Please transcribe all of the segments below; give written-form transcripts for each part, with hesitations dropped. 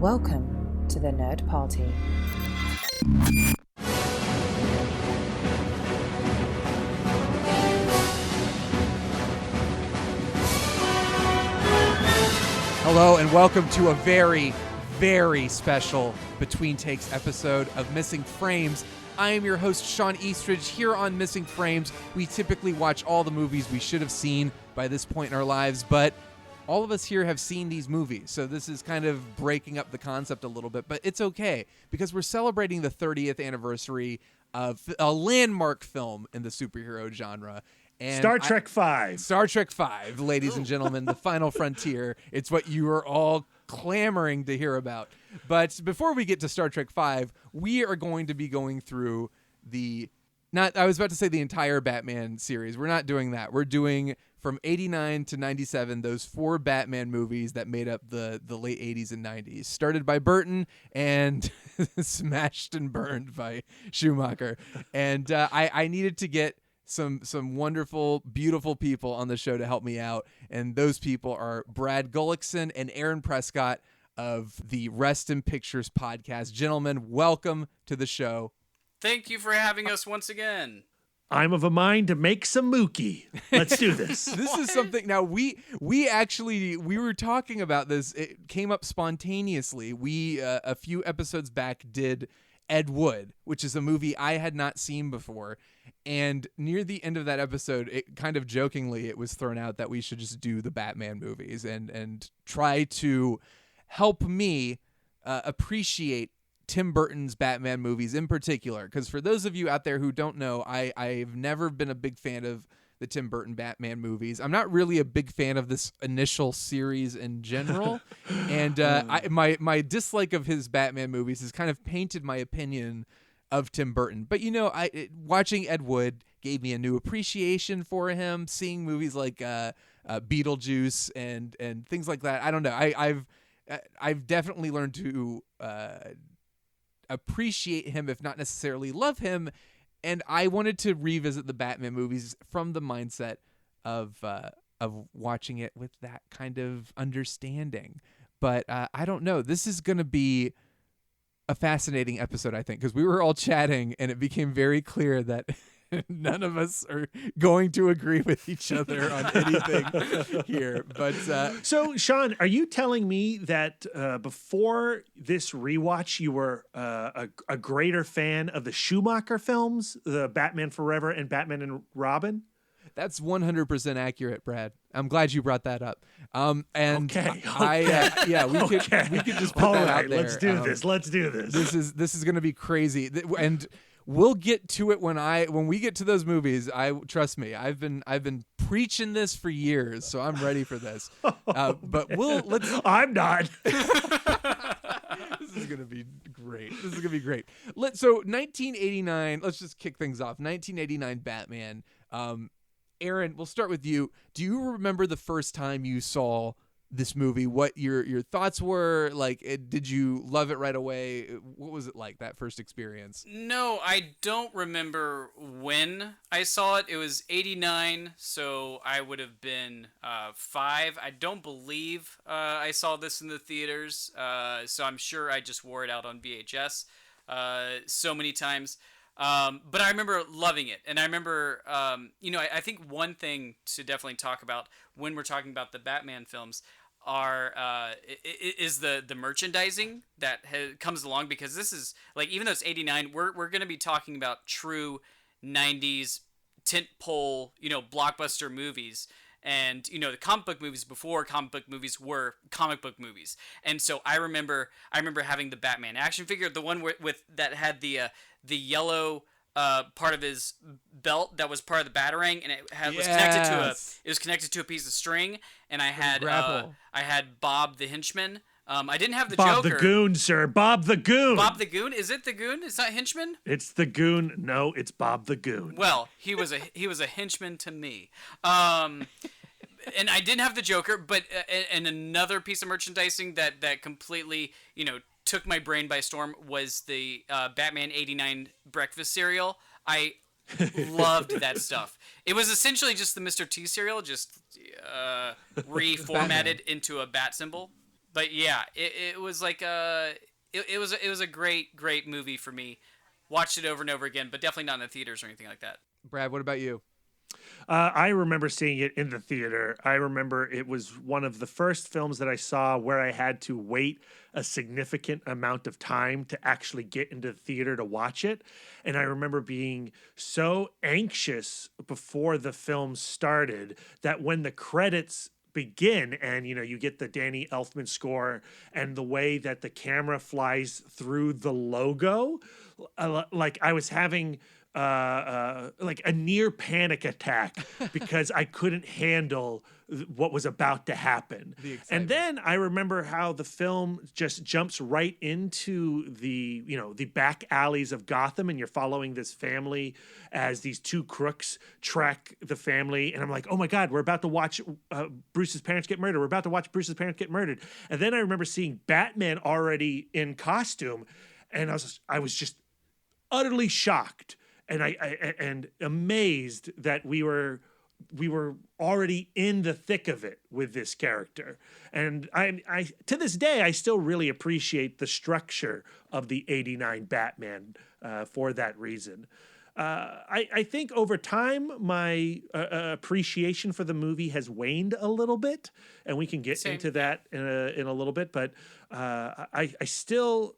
Welcome to the Nerd Party. Hello and welcome to a very, very special Between Takes episode of Missing Frames. I am your host, Shawn Eastridge. Here on Missing Frames, we typically watch all the movies we should have seen by this point in our lives, but all of us here have seen these movies, so this is kind of breaking up the concept a little bit, but it's okay, because we're celebrating the 30th anniversary of a landmark film in the superhero genre. And Star Trek V. Star Trek V, ladies and gentlemen, the final frontier. It's what you are all clamoring to hear about. But before we get to Star Trek V, we are going to be going through I was about to say the entire Batman series. We're not doing that. We're doing from 89 to 97, those 4 Batman movies that made up the late 80s and 90s. Started by Burton and smashed and burned by Schumacher. And I needed to get some wonderful, beautiful people on the show to help me out. And those people are Brad Gullickson and Aaron Prescott of the Rest in Pictures podcast. Gentlemen, welcome to the show. Thank you for having us once again. I'm of a mind to make some mookie. Let's do this. This is something. Now we were talking about this. It came up spontaneously. We a few episodes back did Ed Wood, which is a movie I had not seen before. And near the end of that episode, it kind of jokingly, it was thrown out that we should just do the Batman movies and try to help me appreciate Tim Burton's Batman movies in particular. Because for those of you out there who don't know, I've never been a big fan of the Tim Burton Batman movies. I'm not really a big fan of this initial series in general. And my dislike of his Batman movies has kind of painted my opinion of Tim Burton. But, watching Ed Wood gave me a new appreciation for him. Seeing movies like Beetlejuice and things like that. I don't know. I've definitely learned to appreciate him, if not necessarily love him. And I wanted to revisit the Batman movies from the mindset of watching it with that kind of understanding. But I don't know. This is going to be a fascinating episode, I think, because we were all chatting and it became very clear that none of us are going to agree with each other on anything here. But so, Shawn, are you telling me that before this rewatch, you were a greater fan of the Schumacher films, the Batman Forever and Batman and Robin? That's 100% accurate, Brad. I'm glad you brought that up. And okay. We could just put all that right, out there. Let's do this. This is going to be crazy, and we'll get to it when we get to those movies. Trust me, I've been preaching this for years, so I'm ready for this. But I'm not. This is gonna be great. So 1989. Let's just kick things off. 1989 Batman. Aaron, we'll start with you. Do you remember the first time you saw this movie? What your thoughts were? Like, did you love it right away? What was it like, that first experience? No, I don't remember when I saw it. It was 89, so I would have been 5. I don't believe I saw this in the theaters, so I'm sure I just wore it out on VHS so many times. But I remember loving it. And I remember, I think one thing to definitely talk about when we're talking about the Batman films is the merchandising that comes along, because this is, like, even though it's 89, we're going to be talking about true 90s tentpole, blockbuster movies. And, the comic book movies before comic book movies were comic book movies. And so I remember having the Batman action figure, the one with that had the yellow part of his belt that was part of the Batarang, and was connected to a piece of string. And I had Bob the henchman. I didn't have the Bob Joker. Bob the Goon, sir. Bob the Goon. Bob the Goon? Is it the Goon? It's not Henchman? It's the Goon. No, it's Bob the Goon. Well, he was a henchman to me. And I didn't have the Joker, but and another piece of merchandising that completely, took my brain by storm was the Batman 89 breakfast cereal. I loved that stuff. It was essentially just the Mr. T cereal, just reformatted into a bat symbol. But yeah, it was like it was a great movie for me. Watched it over and over again, but definitely not in the theaters or anything like that. Brad, what about you? I remember seeing it in the theater. I remember it was one of the first films that I saw where I had to wait a significant amount of time to actually get into the theater to watch it. And I remember being so anxious before the film started that when the credits begin and you get the Danny Elfman score and the way that the camera flies through the logo, like I was having like a near panic attack because I couldn't handle what was about to happen. And then I remember how the film just jumps right into the back alleys of Gotham, and you're following this family as these two crooks track the family. And I'm like, oh my God, we're about to watch Bruce's parents get murdered. We're about to watch Bruce's parents get murdered. And then I remember seeing Batman already in costume, and I was just utterly shocked. And and amazed that we were already in the thick of it with this character. And I to this day I still really appreciate the structure of the '89 Batman for that reason. I think over time my appreciation for the movie has waned a little bit, and we can get into that in a little bit. But I still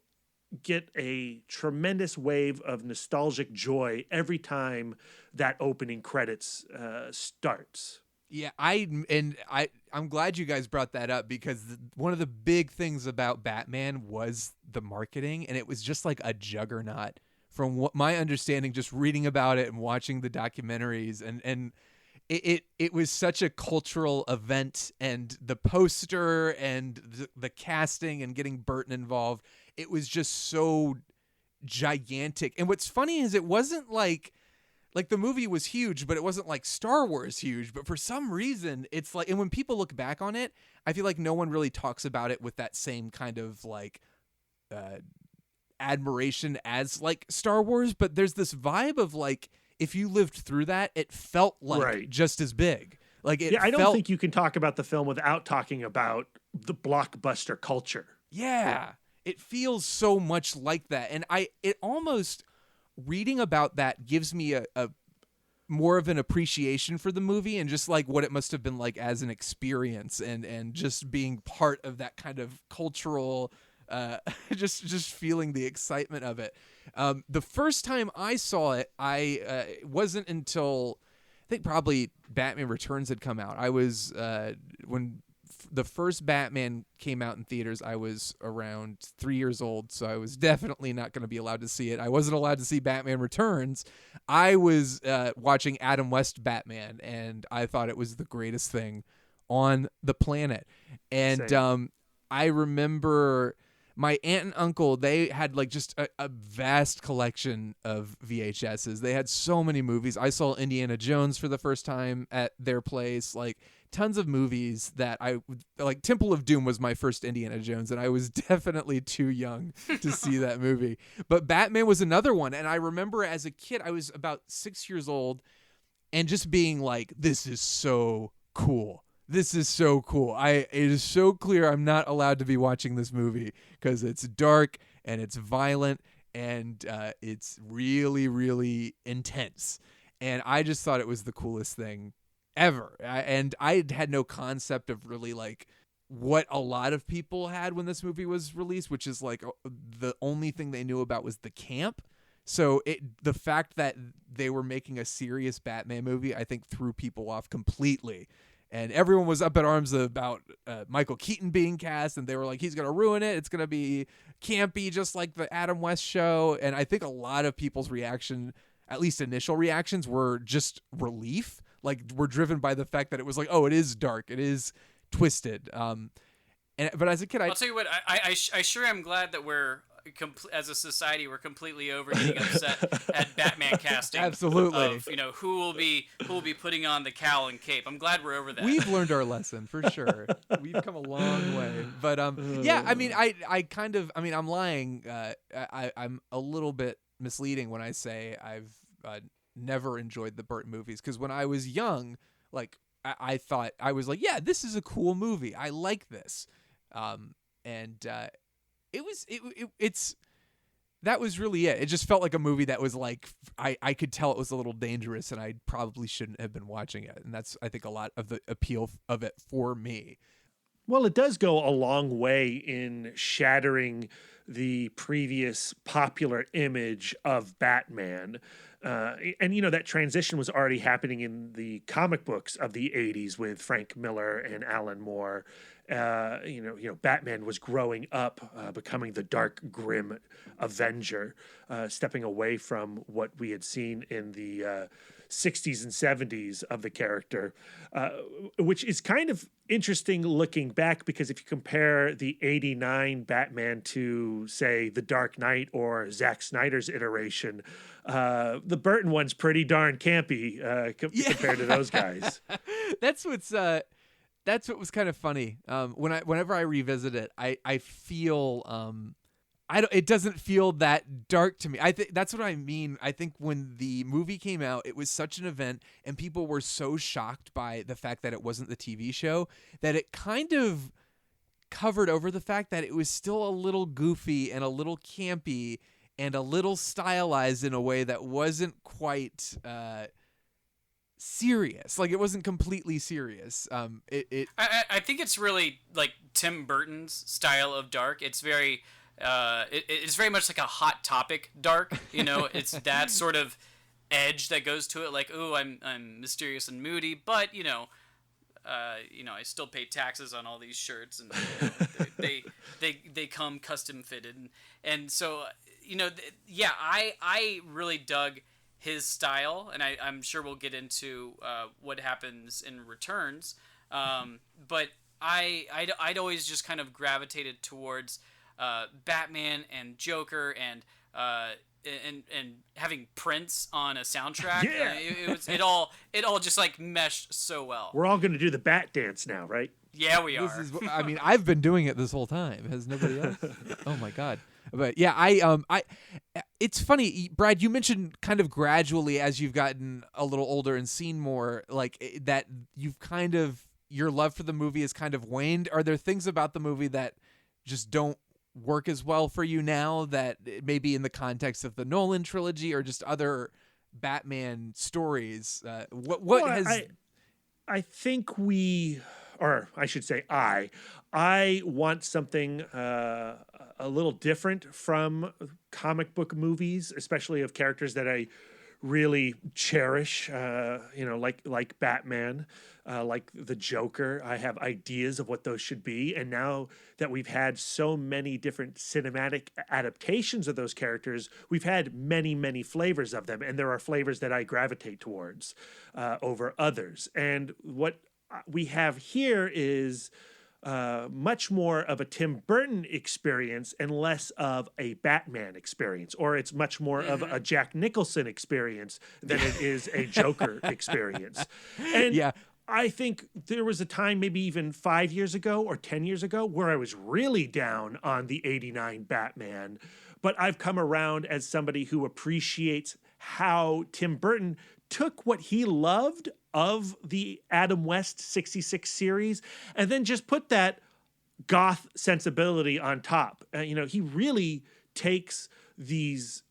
get a tremendous wave of nostalgic joy every time that opening credits starts. Yeah, I'm glad you guys brought that up, because one of the big things about Batman was the marketing, and it was just like a juggernaut from what my understanding, just reading about it and watching the documentaries, and it was such a cultural event, and the poster and the casting and getting Burton involved, it was just so gigantic. And what's funny is it wasn't like the movie was huge, but it wasn't like Star Wars huge. But for some reason, it's like, and when people look back on it, I feel like no one really talks about it with that same kind of like admiration as like Star Wars. But there's this vibe of like, if you lived through that, it felt like just as big. Like I don't think you can talk about the film without talking about the blockbuster culture. Yeah. It feels so much like that. And it almost, reading about that gives me a more of an appreciation for the movie, and just like what it must have been like as an experience, and just being part of that kind of cultural, just feeling the excitement of it. The first time I saw it, it wasn't until I think probably Batman Returns had come out. I was, when the first Batman came out in theaters, I was around 3 years old, so I was definitely not going to be allowed to see it. I wasn't allowed to see Batman Returns. I was watching Adam West Batman, and I thought it was the greatest thing on the planet. And I remember my aunt and uncle, they had like just a vast collection of VHSs. They had so many movies. I saw Indiana Jones for the first time at their place, like tons of movies that like Temple of Doom was my first Indiana Jones, and I was definitely too young to see that movie. But Batman was another one. And I remember as a kid, I was about 6 years old, and just being like, this is so cool. This is so cool. It is so clear I'm not allowed to be watching this movie because it's dark and it's violent and it's really, really intense. And I just thought it was the coolest thing ever. And I had no concept of really like what a lot of people had when this movie was released, which is like the only thing they knew about was the camp. So the fact that they were making a serious Batman movie, I think threw people off completely. And everyone was up in arms about Michael Keaton being cast, and they were like, he's going to ruin it. It's going to be campy, just like the Adam West show. And I think a lot of people's reaction, at least initial reactions, were just relief. Like, were driven by the fact that it was like, oh, it is dark. It is twisted. But as a kid, I'll tell you what, I sure am glad that we're, as a society, we're completely over getting upset at Batman casting. Absolutely. Of, who will be putting on the cowl and cape. I'm glad we're over that. We've learned our lesson for sure. We've come a long way. But yeah, I mean, I'm lying. I'm a little bit misleading when I say I've never enjoyed the Burton movies, because when I was young, like I thought, I was like, yeah, this is a cool movie. I like this. and it's that was really it. It just felt like a movie that was like I could tell it was a little dangerous, and I probably shouldn't have been watching it. And that's, I think, a lot of the appeal of it for me. Well, it does go a long way in shattering the previous popular image of Batman. And, you know, that transition was already happening in the comic books of the 80s with Frank Miller and Alan Moore. Batman was growing up, becoming the dark, grim Avenger, stepping away from what we had seen in the 60s and 70s of the character, which is kind of interesting looking back, because if you compare the 89 Batman to, say, The Dark Knight or Zack Snyder's iteration, the Burton one's pretty darn campy compared to those guys. That's what was kind of funny. Whenever I revisit it, I feel it doesn't feel that dark to me. I think that's what I mean. I think when the movie came out, it was such an event, and people were so shocked by the fact that it wasn't the TV show that it kind of covered over the fact that it was still a little goofy and a little campy and a little stylized in a way that wasn't quite serious. Like, it wasn't completely serious. I think it's really like Tim Burton's style of dark. It's very it's very much like a Hot Topic dark, you know. It's that sort of edge that goes to it, like, oh, I'm mysterious and moody, but I still pay taxes on all these shirts, and they come custom fitted, and so I really dug his style, and I'm sure we'll get into what happens in Returns, but I'd always just kind of gravitated towards Batman and Joker and having Prince on a soundtrack. Yeah. It all just like meshed so well. We're all going to do the bat dance now, right? Yeah, we are. I've been doing it this whole time. Has nobody else? Oh my God. But yeah, it's funny, Brad, you mentioned kind of gradually as you've gotten a little older and seen more, like, that you've kind of, your love for the movie has kind of waned. Are there things about the movie that just don't work as well for you now, that maybe in the context of the Nolan trilogy or just other Batman stories? I think or I should say I want something a little different from comic book movies, especially of characters that I really cherish, like Batman, like the Joker. I have ideas of what those should be. And now that we've had so many different cinematic adaptations of those characters, we've had many, many flavors of them. And there are flavors that I gravitate towards over others. And what we have here is much more of a Tim Burton experience and less of a Batman experience, or it's much more of a Jack Nicholson experience than it is a Joker experience. And yeah, I think there was a time, maybe even 5 years ago or 10 years ago, where I was really down on the 89 Batman, but I've come around as somebody who appreciates how Tim Burton took what he loved of the Adam West 66 series and then just put that goth sensibility on top. He really takes these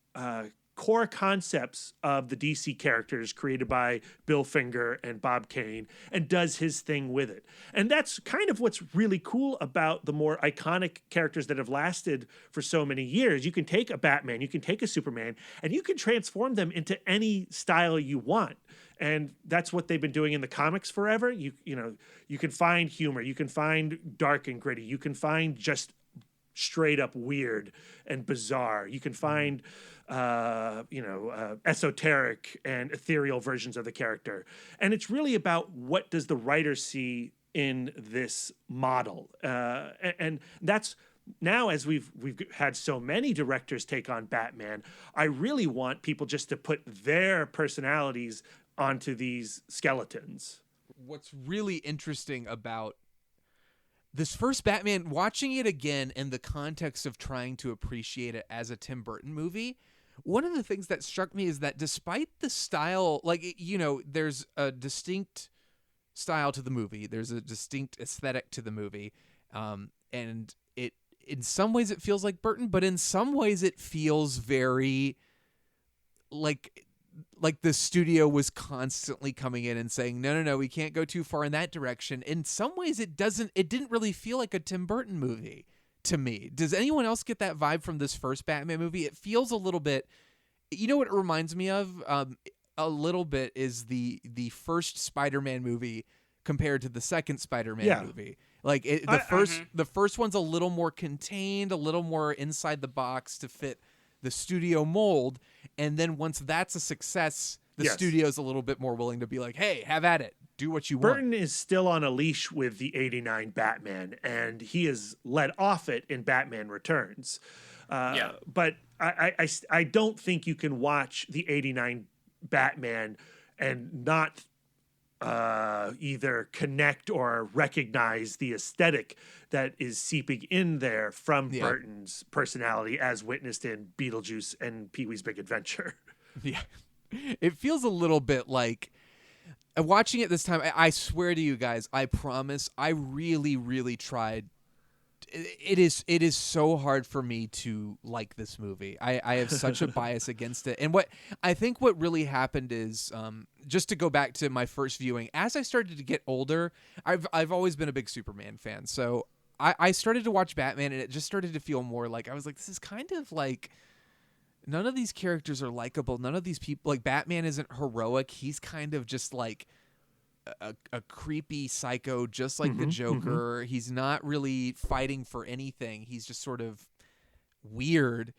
core concepts of the DC characters created by Bill Finger and Bob Kane and does his thing with it. And that's kind of what's really cool about the more iconic characters that have lasted for so many years. You can take a Batman, you can take a Superman, and you can transform them into any style you want. And that's what they've been doing in the comics forever. You can find humor, you can find dark and gritty, you can find just straight up weird and bizarre. You can find esoteric and ethereal versions of the character. And it's really about what does the writer see in this model. And that's now, as we've had so many directors take on Batman, I really want people just to put their personalities onto these skeletons. What's really interesting about this first Batman, watching it again in the context of trying to appreciate it as a Tim Burton movie, one of the things that struck me is that despite the style, there's a distinct style to the movie, there's a distinct aesthetic to the movie, and in some ways it feels like Burton, but in some ways it feels very like the studio was constantly coming in and saying, no, we can't go too far in that direction. In some ways it didn't really feel like a Tim Burton movie to me. Does anyone else get that vibe from this first Batman movie? It feels a little bit, you know what it reminds me of? A little bit is the first Spider-Man movie compared to the second Spider-Man movie. Like the first one's a little more contained, a little more inside the box to fit the studio mold, and then once that's a success, the studio's a little bit more willing to be like, hey, have at it, do what you want. Burton is still on a leash with the '89 Batman, and he is let off it in Batman Returns. But I don't think you can watch the '89 Batman and not either connect or recognize the aesthetic that is seeping in there from Burton's personality, as witnessed in Beetlejuice and Pee-wee's Big Adventure. Yeah, it feels a little bit like, watching it this time, I swear to you guys, I promise, I really, really tried. It is so hard for me to like this movie. I have such a bias against it. And what really happened is, just to go back to my first viewing, as I started to get older, I've always been a big Superman fan. So I started to watch Batman, and it just started to feel more like, I was like, this is kind of like, none of these characters are likable. None of these people, like, Batman isn't heroic. He's kind of just like a creepy psycho, just like the Joker. He's not really fighting for anything. He's just sort of weird.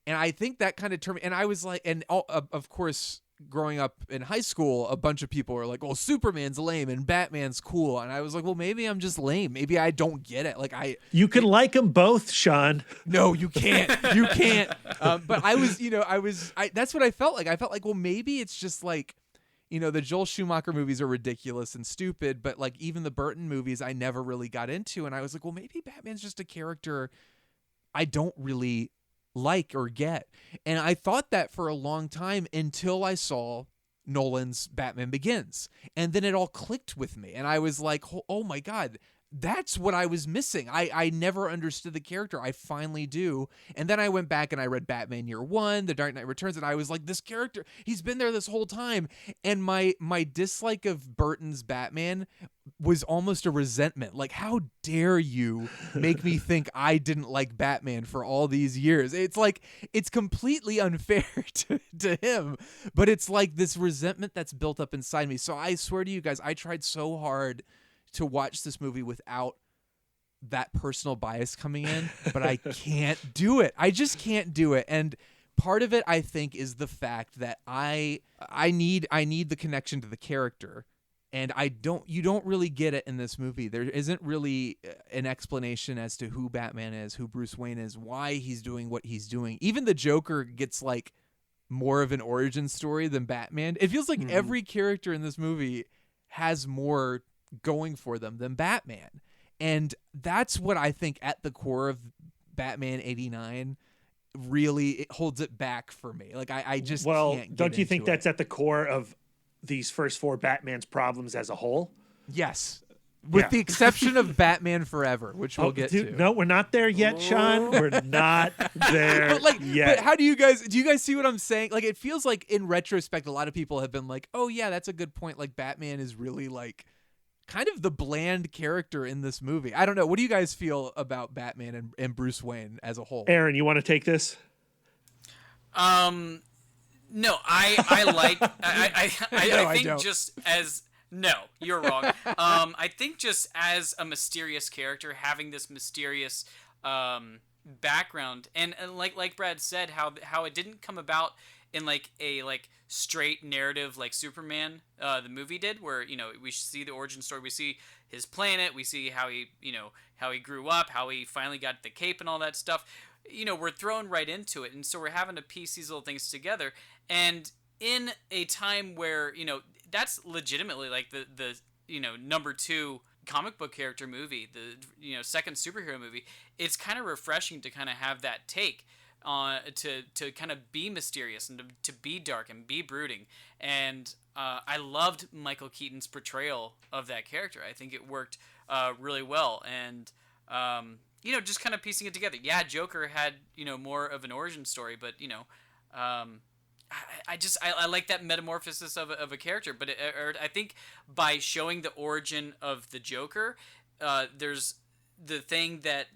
And I think that kind of turned me, and I was like, and of course, growing up in high school, a bunch of people were like, well, Superman's lame and Batman's cool. And I was like, well, maybe I'm just lame. Maybe I don't get it. Like, you can like them both, Shawn. No, you can't. You can't. But that's what I felt like. I felt like, well, maybe it's just like, the Joel Schumacher movies are ridiculous and stupid, but like even the Burton movies I never really got into. And I was like, well, maybe Batman's just a character I don't really like or get. And I thought that for a long time until I saw Nolan's Batman Begins. And then it all clicked with me. And I was like, oh my God, that's what I was missing. I never understood the character. I finally do. And then I went back and I read Batman Year One, The Dark Knight Returns, and I was like, this character, he's been there this whole time. And my dislike of Burton's Batman was almost a resentment. Like, how dare you make me think I didn't like Batman for all these years? It's like, it's completely unfair to him, but it's like this resentment that's built up inside me. So I swear to you guys, I tried so hard to watch this movie without that personal bias coming in, but I can't do it. I just can't do it. And part of it, I think, is the fact that I need the connection to the character, and you don't really get it in this movie. There isn't really an explanation as to who Batman is, who Bruce Wayne is, why he's doing what he's doing. Even the Joker gets like more of an origin story than Batman. It feels like every character in this movie has more going for them than Batman. And that's what I think at the core of Batman '89 really, it holds it back for me. Like I just can't get don't you think into that's at the core of these first four Batman's problems as a whole? Yes. With the exception of Batman Forever, which we'll get to. No, we're not there yet, Shawn. We're not there yet. But how do you guys see what I'm saying? Like, it feels like in retrospect, a lot of people have been like, oh yeah, that's a good point. Like, Batman is really like kind of the bland character in this movie. I don't know. What do you guys feel about Batman and Bruce Wayne as a whole? Aaron, you want to take this? No, I think just as, no, you're wrong. I think just as a mysterious character, having this mysterious background, and like Brad said, how it didn't come about in like a straight narrative like Superman the movie did, where we see the origin story, we see his planet, we see how he grew up, how he finally got the cape and all that stuff. We're thrown right into it, and so we're having to piece these little things together. And in a time where that's legitimately like the number 2 comic book character movie, the second superhero movie, it's kind of refreshing to kind of have that take to kind of be mysterious and to be dark and be brooding. And I loved Michael Keaton's portrayal of that character. I think it worked really well. And just kind of piecing it together. Yeah, Joker had, more of an origin story, but, I like that metamorphosis of a character, but I think by showing the origin of the Joker, there's the thing that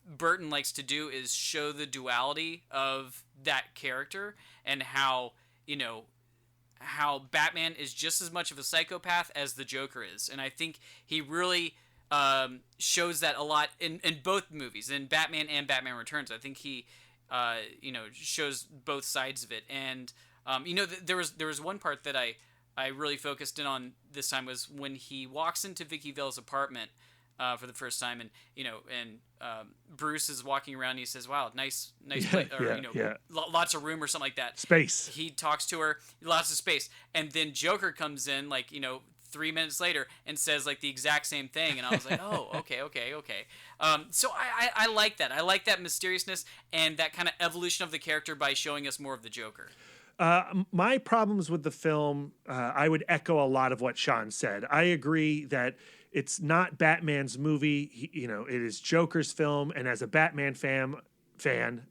Burton likes to do is show the duality of that character and how Batman is just as much of a psychopath as the Joker is, and I think he really shows that a lot in both movies, in Batman and Batman Returns. I think he shows both sides of it, and there was one part that I really focused in on this time was when he walks into Vicky Vale's apartment for the first time, and Bruce is walking around and he says, "Wow, nice place," or lots of room or something like that. Space. He talks to her, lots of space, and then Joker comes in 3 minutes later and says the exact same thing, and I was like, oh, okay. So I like that. I like that mysteriousness and that kind of evolution of the character by showing us more of the Joker. My problems with the film, I would echo a lot of what Shawn said. I agree that it's not Batman's movie. It is Joker's film, and as a Batman fan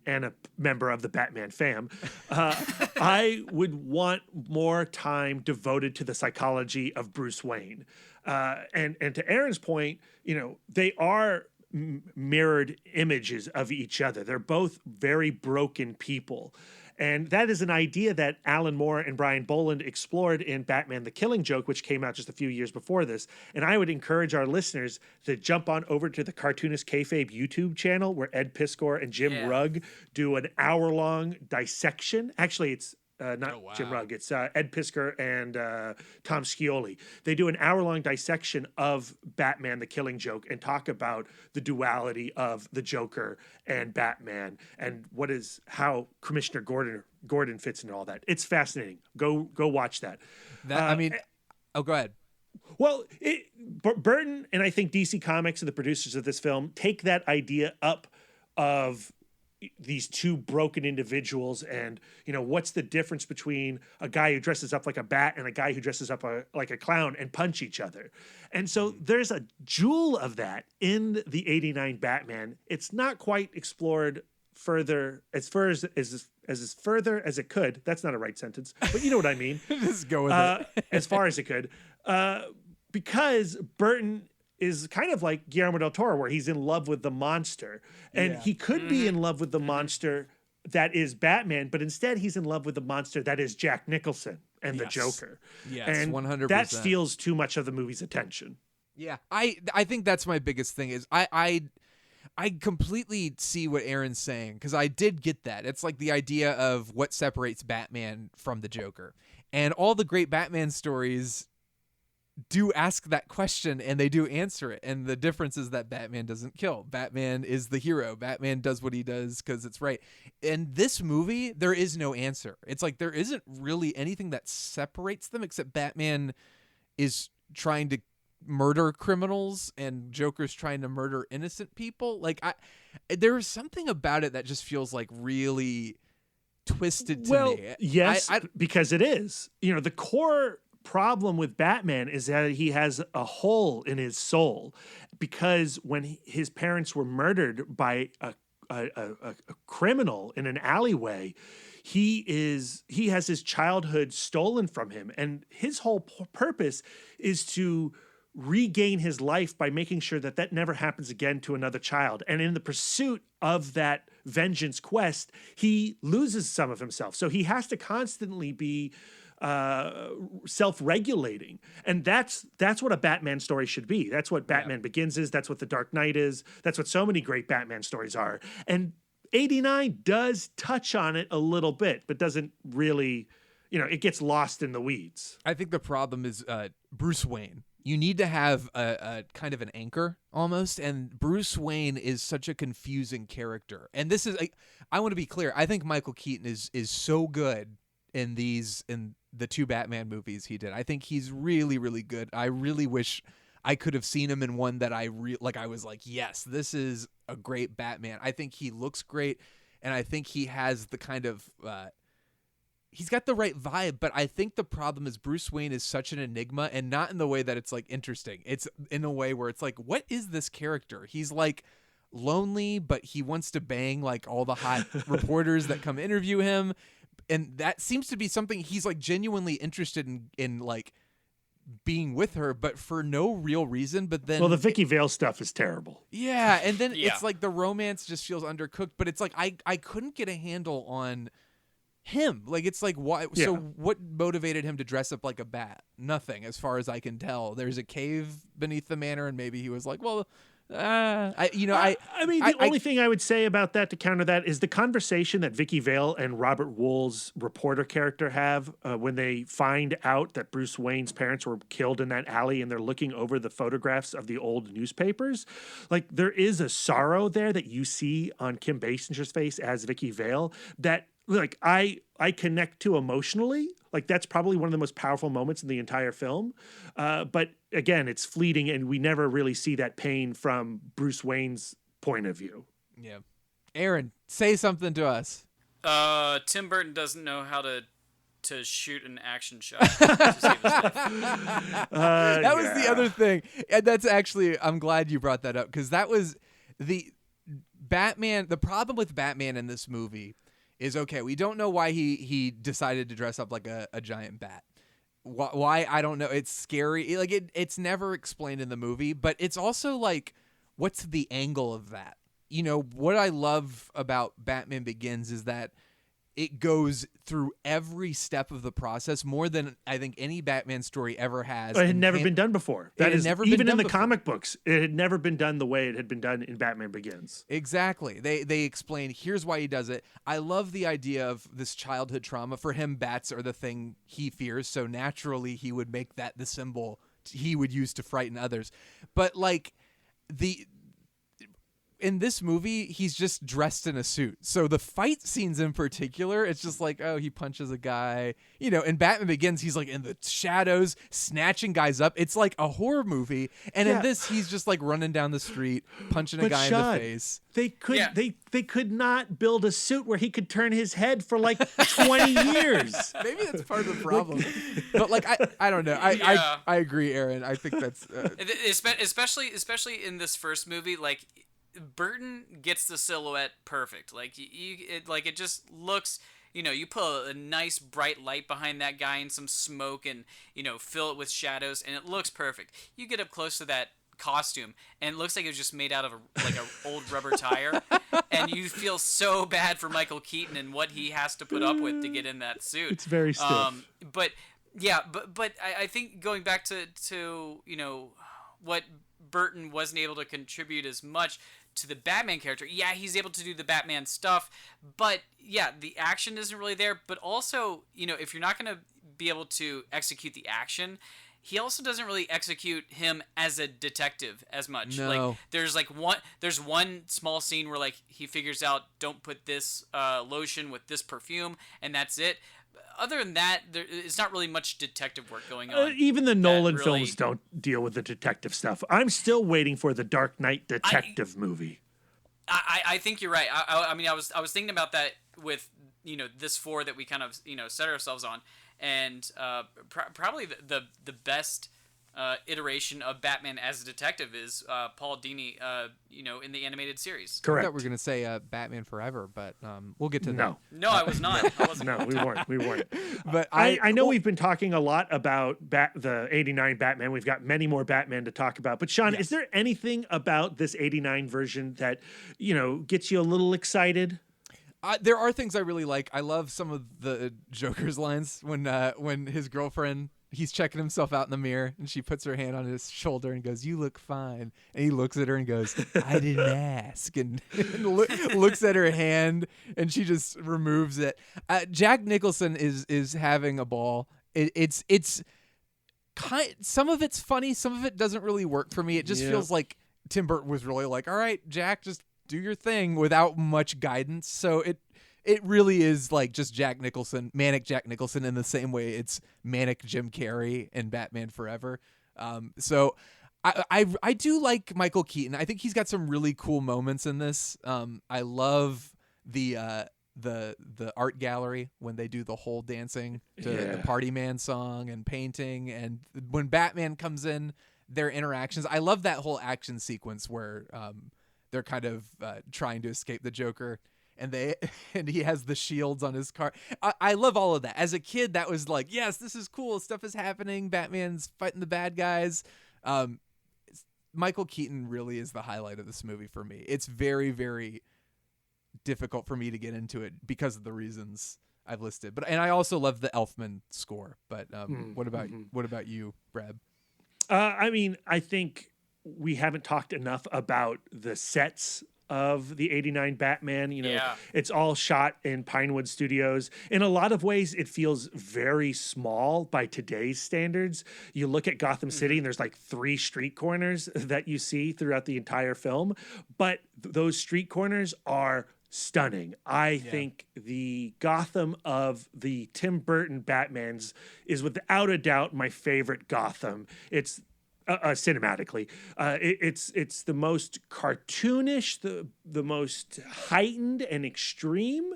and a member of the Batman fam, I would want more time devoted to the psychology of Bruce Wayne. And to Aaron's point, they are mirrored images of each other. They're both very broken people. And that is an idea that Alan Moore and Brian Boland explored in Batman the Killing Joke, which came out just a few years before this. And I would encourage our listeners to jump on over to the Cartoonist Kayfabe YouTube channel, where Ed Piskor and Jim Rugg do an hour-long dissection. Actually, it's not Jim Rugg. It's Ed Piskor and Tom Scioli. They do an hour-long dissection of Batman the Killing Joke and talk about the duality of the Joker and Batman and how Commissioner Gordon fits into all that. It's fascinating. Go watch that. Go ahead. Well, Burton and I think DC Comics and the producers of this film take that idea up of these two broken individuals, and what's the difference between a guy who dresses up like a bat and a guy who dresses up like a clown and punch each other. And so there's a jewel of that in the 89 Batman. It's not quite explored further as further as it could. That's not a right sentence, but you know what I mean. Just go with it. As far as it could, because Burton is kind of like Guillermo del Toro, where he's in love with the monster. And he could be in love with the monster that is Batman, but instead he's in love with the monster that is Jack Nicholson and the Joker. Yes, and 100%. That steals too much of the movie's attention. Yeah, I think that's my biggest thing is I completely see what Aaron's saying, because I did get that. It's like the idea of what separates Batman from the Joker. And all the great Batman stories do ask that question, and they do answer it. And the difference is that Batman doesn't kill. Batman is the hero. Batman does what he does because it's right. In this movie, there is no answer. It's like there isn't really anything that separates them, except Batman is trying to murder criminals and Joker's trying to murder innocent people. There is something about it that just feels like really twisted to me. Yes, because it is. The core problem with Batman is that he has a hole in his soul, because when his parents were murdered by a criminal in an alleyway, he has his childhood stolen from him, and his whole purpose is to regain his life by making sure that never happens again to another child. And in the pursuit of that vengeance quest, he loses some of himself, so he has to constantly be self-regulating. And that's what a Batman story should be. That's what Batman Begins is. That's what The Dark Knight is. That's what so many great Batman stories are. And 89 does touch on it a little bit, but doesn't really, it gets lost in the weeds. I think the problem is Bruce Wayne. You need to have a kind of an anchor almost, and Bruce Wayne is such a confusing character. And this is, I want to be clear, I think Michael Keaton is so good in the two Batman movies he did. I think he's really, really good. I really wish I could have seen him in one that I was like, yes, this is a great Batman. I think he looks great, and I think he has the kind of he's got the right vibe, but I think the problem is Bruce Wayne is such an enigma, and not in the way that it's like interesting. It's in a way where it's like, what is this character? He's like lonely, but he wants to bang like all the hot reporters that come interview him. And that seems to be something he's like genuinely interested in like being with her, but for no real reason. But then, well, the Vicky Vale stuff is terrible. Yeah. And then Yeah. it's like the romance just feels undercooked, but it's like, I couldn't get a handle on him. Like, it's like, why? Yeah. So what motivated him to dress up like a bat? Nothing, as far as I can tell. There's a cave beneath the manor, and maybe he was like, well, I mean, the only thing I would say about that to counter that is the conversation that Vicky Vale and Robert Wool's reporter character have when they find out that Bruce Wayne's parents were killed in that alley, and they're looking over the photographs of the old newspapers. Like, there is a sorrow there that you see on Kim Basinger's face as Vicky Vale that, like, I connect to emotionally. Like, that's probably one of the most powerful moments in the entire film. But again, it's fleeting, and we never really see that pain from Bruce Wayne's point of view. Yeah. Aaron, say something to us. Tim Burton doesn't know how to shoot an action shot to save his life. That was the other thing. And that's actually, I'm glad you brought that up, because that was the Batman. The problem with Batman in this movie is, okay, we don't know why he decided to dress up like a giant bat. Why? I don't know. It's scary. Like, it's never explained in the movie, but it's also like, what's the angle of that? You know, what I love about Batman Begins is that it goes through every step of the process more than I think any Batman story ever has. It had never been done before. That is, never been even in done the before. comic books, it had never been done the way it had been done in Batman Begins. Exactly. They explain, here's why he does it. I love the idea of this childhood trauma. For him, bats are the thing he fears, so naturally he would make that the symbol he would use to frighten others. But like in this movie, he's just dressed in a suit. So the fight scenes in particular, it's just like, oh, he punches a guy. You know, in Batman Begins, he's like in the shadows, snatching guys up. It's like a horror movie. And in this, he's just like running down the street, punching a guy in the face. They could not build a suit where he could turn his head for like 20 years. Maybe that's part of the problem. But like, I don't know. I agree, Aaron. I think that's especially in this first movie, like, Burton gets the silhouette perfect. Like, it just looks, you know, you put a nice bright light behind that guy and some smoke, and, you know, fill it with shadows, and it looks perfect. You get up close to that costume, and it looks like it was just made out of an old rubber tire, and you feel so bad for Michael Keaton and what he has to put up with to get in that suit. It's very stiff. But I think going back to you know, what Burton wasn't able to contribute as much to the Batman character. Yeah, he's able to do the Batman stuff, but yeah, the action isn't really there. But also, you know, if you're not going to be able to execute the action, he also doesn't really execute him as a detective as much. No. Like, there's one small scene where, like, he figures out, don't put this lotion with this perfume, and that's it. Other than that, it's not really much detective work going on. Even the Nolan films don't deal with the detective stuff. I'm still waiting for the Dark Knight detective movie. I think you're right. I mean, I was thinking about that with, you know, this 4 that we kind of, you know, set ourselves on, and probably the best iteration of Batman as a detective is Paul Dini, you know, in the animated series. I Correct. thought we were going to say Batman Forever, but we'll get to that. No, I was not. I wasn't. No, we weren't. But I know we've been talking a lot about the 89 Batman. We've got many more Batman to talk about. But Shawn, is there anything about this 89 version that, you know, gets you a little excited? There are things I really like. I love some of the Joker's lines when his girlfriend, he's checking himself out in the mirror, and she puts her hand on his shoulder and goes, "You look fine." And he looks at her and goes, "I didn't ask," and looks at her hand, and she just removes it. Jack Nicholson is having a ball. It's some of it's funny, some of it doesn't really work for me. It just feels like Tim Burton was really like, "All right, Jack, just do your thing," without much guidance. So it really is like just Jack Nicholson, manic Jack Nicholson, in the same way it's manic Jim Carrey in Batman Forever. So I do like Michael Keaton. I think he's got some really cool moments in this. I love the the art gallery when they do the whole dancing to the Party Man song and painting, and when Batman comes in, their interactions. I love that whole action sequence where they're kind of trying to escape the Joker, and he has the shields on his car. I love all of that. As a kid, that was like, yes, this is cool. Stuff is happening. Batman's fighting the bad guys. Michael Keaton really is the highlight of this movie for me. It's very, very difficult for me to get into it because of the reasons I've listed. And I also love the Elfman score. But what about you, Brad? I mean, I think we haven't talked enough about the sets of the 89 Batman. It's all shot in Pinewood Studios. In a lot of ways, it feels very small by today's standards. You look at Gotham City and there's like 3 street corners that you see throughout the entire film. But those street corners are stunning. I think the Gotham of the Tim Burton Batmans is without a doubt my favorite Gotham. It's cinematically, it's the most cartoonish, the most heightened and extreme.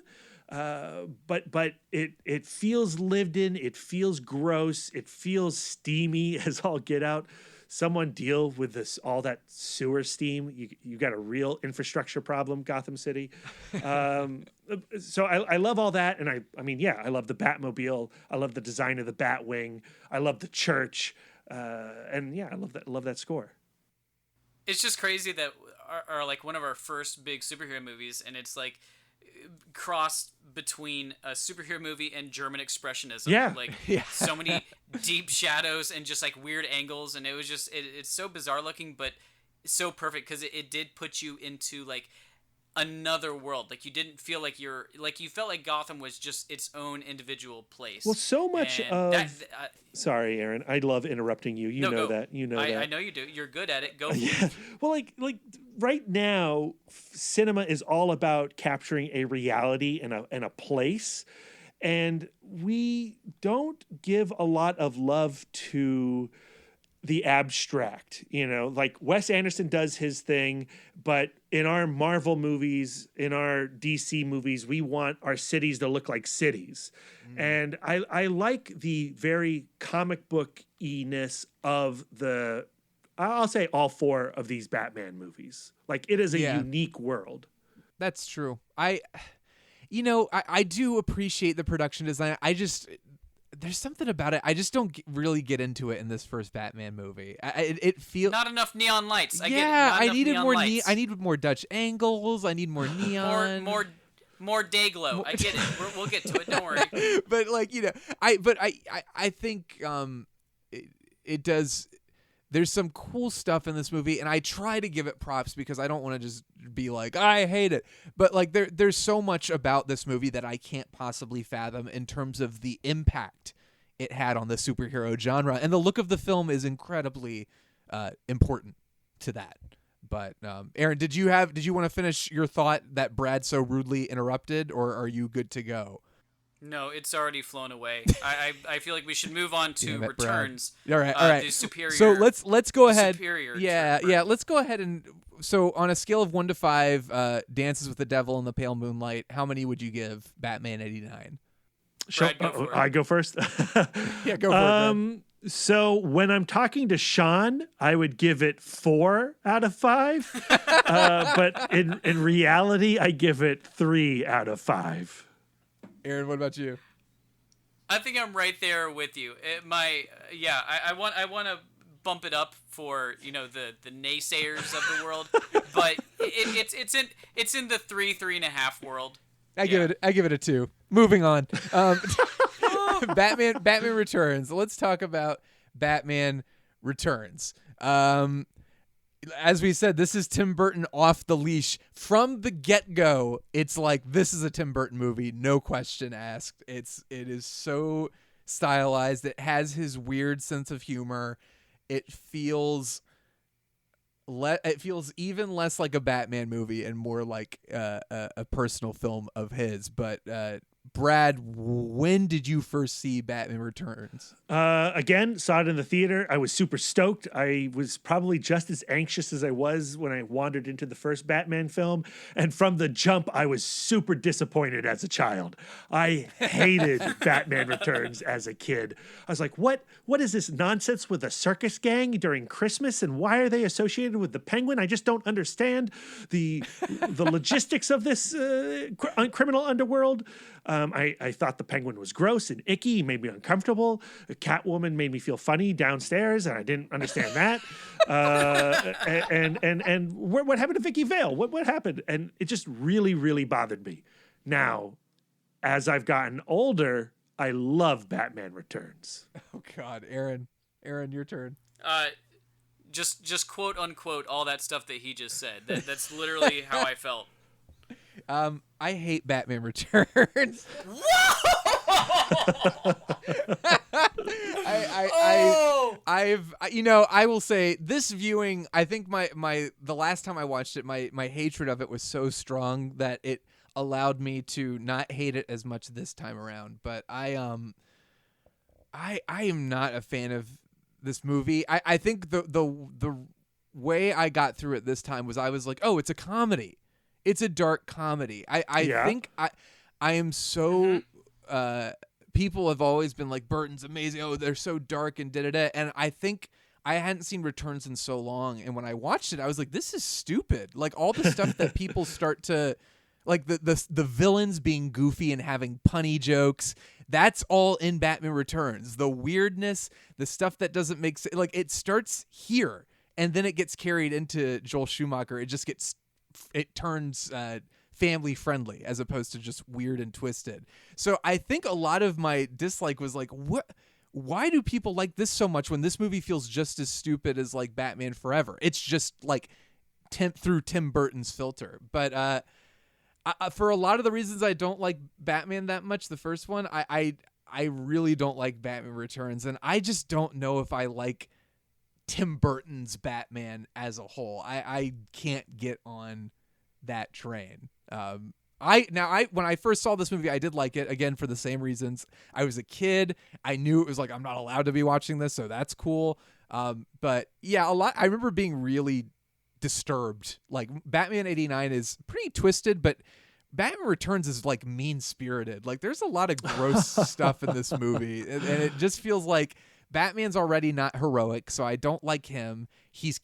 But it feels lived in. It feels gross. It feels steamy as all get out. Someone deal with all that sewer steam. You got a real infrastructure problem, Gotham City. So I love all that, and I mean, I love the Batmobile. I love the design of the Batwing. I love the church. And I love that score. It's just crazy that are like one of our first big superhero movies, and it's like crossed between a superhero movie and German expressionism. So many deep shadows and just like weird angles, and it was just it's so bizarre looking, but so perfect because it did put you into like another world. Like you didn't feel like you felt like Gotham was just its own individual place. Well, so much sorry, Aaron, I love interrupting you. You know that. I know you do. You're good at it. Go. Well, like right now, cinema is all about capturing a reality and a place, and we don't give a lot of love to the abstract. Like Wes Anderson does his thing, but in our Marvel movies, in our DC movies, we want our cities to look like cities. And I like the very comic book-iness of I'll say all 4 of these Batman movies. Like it is a unique world. That's true. I do appreciate the production design. There's something about it. I just don't really get into it in this first Batman movie. It feels not enough neon lights. I needed more. I needed more Dutch angles. I need more neon. more day glow. I get it. We'll get to it. Don't worry. But I think it does. There's some cool stuff in this movie, and I try to give it props because I don't want to just be like, I hate it. But like there's so much about this movie that I can't possibly fathom in terms of the impact it had on the superhero genre. And the look of the film is incredibly important to that. But Aaron, did you want to finish your thought that Brad so rudely interrupted, or are you good to go? No, it's already flown away. I feel like we should move on to returns. All right. The superior. So let's go ahead. Yeah. Let's go ahead and so on a scale of 1 to 5, Dances with the Devil in the Pale Moonlight, how many would you give Batman '89? I go first. Yeah, go for it. So when I'm talking to Shawn, I would give it 4 out of 5. But in reality, I give it 3 out of 5. Aaron, what about you? I think I'm right there with you. I want to bump it up for the naysayers of the world, but it's in the 3.5 world. I give it a 2. Moving on. Batman Returns. Let's talk about Batman Returns. As we said, this is Tim Burton off the leash from the get-go. It's like, this is a Tim Burton movie, no question asked. It is so stylized. It has his weird sense of humor. It feels even less like a Batman movie and more like a personal film of his. But Brad, when did you first see Batman Returns? Again, saw it in the theater. I was super stoked. I was probably just as anxious as I was when I wandered into the first Batman film. And from the jump, I was super disappointed as a child. I hated Batman Returns as a kid. I was like, what is this nonsense with a circus gang during Christmas? And why are they associated with the Penguin? I just don't understand the logistics of this criminal underworld. I thought the Penguin was gross and icky, made me uncomfortable. Catwoman made me feel funny downstairs, and I didn't understand that. And what happened to Vicky Vale? What happened? And it just really, really bothered me. Now, as I've gotten older, I love Batman Returns. Oh God, Aaron, your turn. Just quote unquote all that stuff that he just said. That's literally how I felt. I hate Batman Returns. I will say this viewing, I think the last time I watched it, my hatred of it was so strong that it allowed me to not hate it as much this time around. But I am not a fan of this movie. I think the way I got through it this time was I was like, oh, it's a comedy. It's a dark comedy. I think I am so people have always been like, Burton's amazing. Oh, they're so dark and da-da-da. And I think I hadn't seen Returns in so long. And when I watched it, I was like, this is stupid. Like all the stuff that people start to like the villains being goofy and having punny jokes. That's all in Batman Returns. The weirdness, the stuff that doesn't make sense. Like it starts here and then it gets carried into Joel Schumacher. It turns family friendly as opposed to just weird and twisted. So I think a lot of my dislike was like, why do people like this so much when this movie feels just as stupid as like Batman Forever? It's just like through Tim Burton's filter. But for a lot of the reasons I don't like Batman that much, the first one, I really don't like Batman Returns. And I just don't know if I like Tim Burton's Batman as a whole. I can't get on that train. When I first saw this movie, I did like it again for the same reasons. I was a kid. I knew it was like, I'm not allowed to be watching this, so that's cool. But yeah, I remember being really disturbed. Like Batman 89 is pretty twisted, but Batman Returns is like mean-spirited. Like there's a lot of gross stuff in this movie, and it just feels like Batman's already not heroic, so I don't like him. He's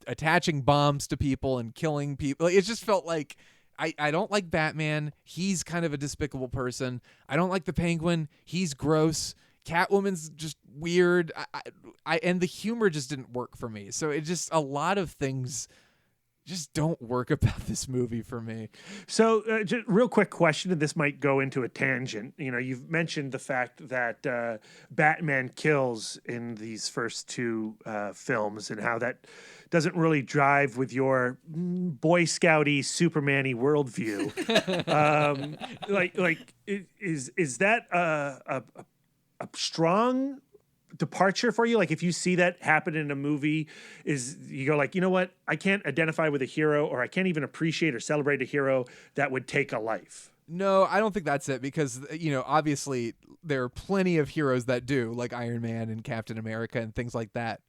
attaching bombs to people and killing people. It just felt like I don't like Batman. He's kind of a despicable person. I don't like the Penguin. He's gross. Catwoman's just weird. And the humor just didn't work for me. So it just, a lot of things just don't work about this movie for me. So just real quick question, and this might go into a tangent. You know, you've mentioned the fact that Batman kills in these first two films and how that doesn't really drive with your Boy Scouty, Superman-y worldview. Is that a strong departure for you? Like if you see that happen in a movie, is you go like, you know what, I can't identify with a hero, or I can't even appreciate or celebrate a hero that would take a life? No, I don't think that's it, because you know, obviously there are plenty of heroes that do, like Iron Man and Captain America and things like that.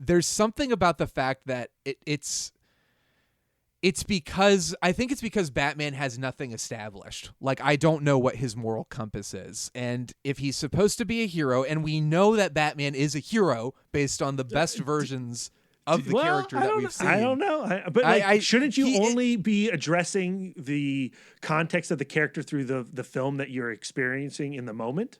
There's something about the fact that it's because Batman has nothing established. Like, I don't know what his moral compass is. And if he's supposed to be a hero, and we know that Batman is a hero based on the best versions of the character that we've seen. I don't know. Shouldn't you only be addressing the context of the character through the film that you're experiencing in the moment?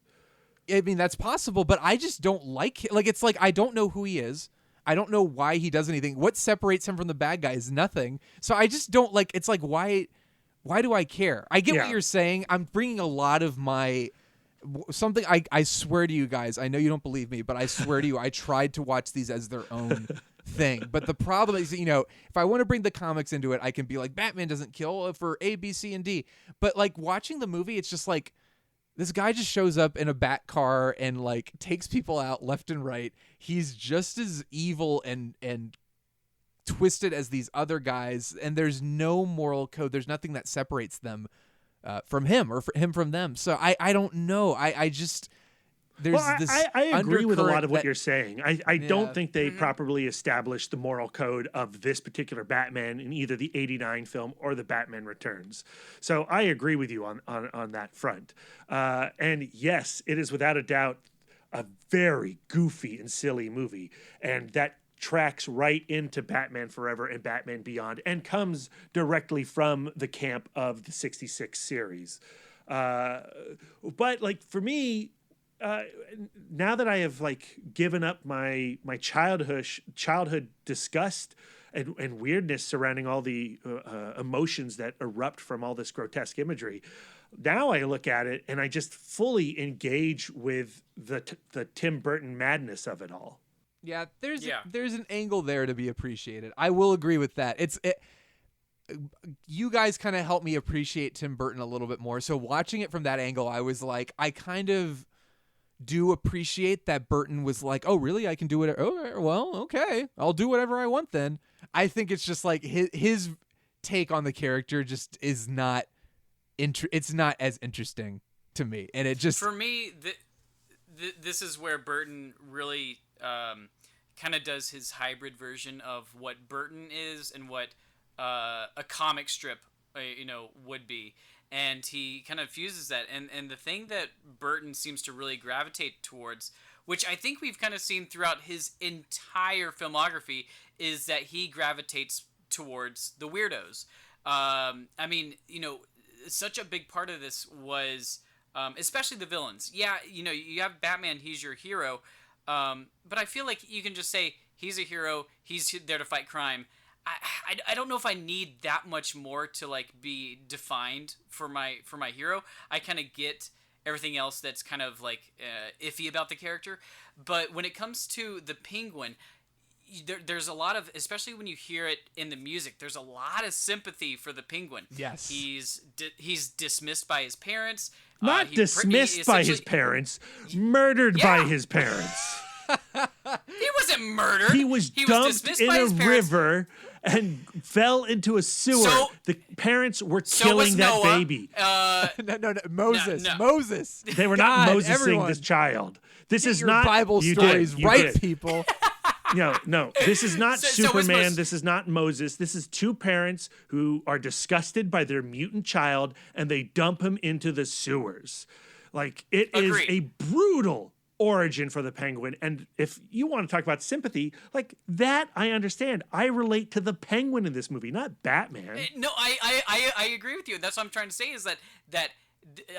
I mean, that's possible, but I just don't like him. Like, it's like, I don't know who he is. I don't know why he does anything. What separates him from the bad guys? Nothing. So I just don't like, it's like, why do I care? I get what you're saying. I'm bringing a lot of something. I swear to you guys, I know you don't believe me, but I swear to you, I tried to watch these as their own thing. But the problem is, you know, if I want to bring the comics into it, I can be like, Batman doesn't kill for A, B, C, and D. But like watching the movie, it's just like, this guy just shows up in a bat car and like takes people out left and right. He's just as evil and twisted as these other guys, and there's no moral code. There's nothing that separates them from him or him from them. So I don't know. I just there's this. I agree with a lot of what that, you're saying. I don't think they properly established the moral code of this particular Batman in either the '89 film or the Batman Returns. So I agree with you on that front. And yes, it is without a doubt a very goofy and silly movie, and that tracks right into Batman Forever and Batman Beyond and comes directly from the camp of the 66 series. But like for me, now that I have like given up my childhood disgust and weirdness surrounding all the emotions that erupt from all this grotesque imagery, now I look at it and I just fully engage with the Tim Burton madness of it all. Yeah, there's an angle there to be appreciated. I will agree with that. You guys kind of helped me appreciate Tim Burton a little bit more. So watching it from that angle, I was like, I kind of do appreciate that Burton was like, oh, really? I can do it. Oh, well, okay. I'll do whatever I want then. I think it's just like his take on the character just is not, it's not as interesting to me. And it just... For me, this is where Burton really... kind of does his hybrid version of what Burton is and what a comic strip would be, and he kind of fuses that, and the thing that Burton seems to really gravitate towards, which I think we've kind of seen throughout his entire filmography, is that he gravitates towards the weirdos. I mean, such a big part of this was especially the villains. Yeah, you have Batman, he's your hero. But I feel like you can just say he's a hero. He's there to fight crime. I don't know if I need that much more to like be defined for my hero. I kind of get everything else that's kind of like iffy about the character. But when it comes to the Penguin, there's a lot of, especially when you hear it in the music, there's a lot of sympathy for the Penguin. Yes. He's dismissed by his parents. Not dismissed by his parents, murdered by his parents. He wasn't murdered. He was dumped in a river and fell into a sewer. So, the parents were killing that Noah. baby. No, Moses. No. Moses. They were not Mosesing this child. This Get is your not Bible you stories did, you right, did. people. No. This is not So Superman. This is not Moses. This is two parents who are disgusted by their mutant child and they dump him into the sewers. Like, it is Agreed. a brutal origin for the Penguin. And if you want to talk about sympathy, like that, I understand. I relate to the Penguin in this movie, not Batman. No, I agree with you. That's what I'm trying to say is that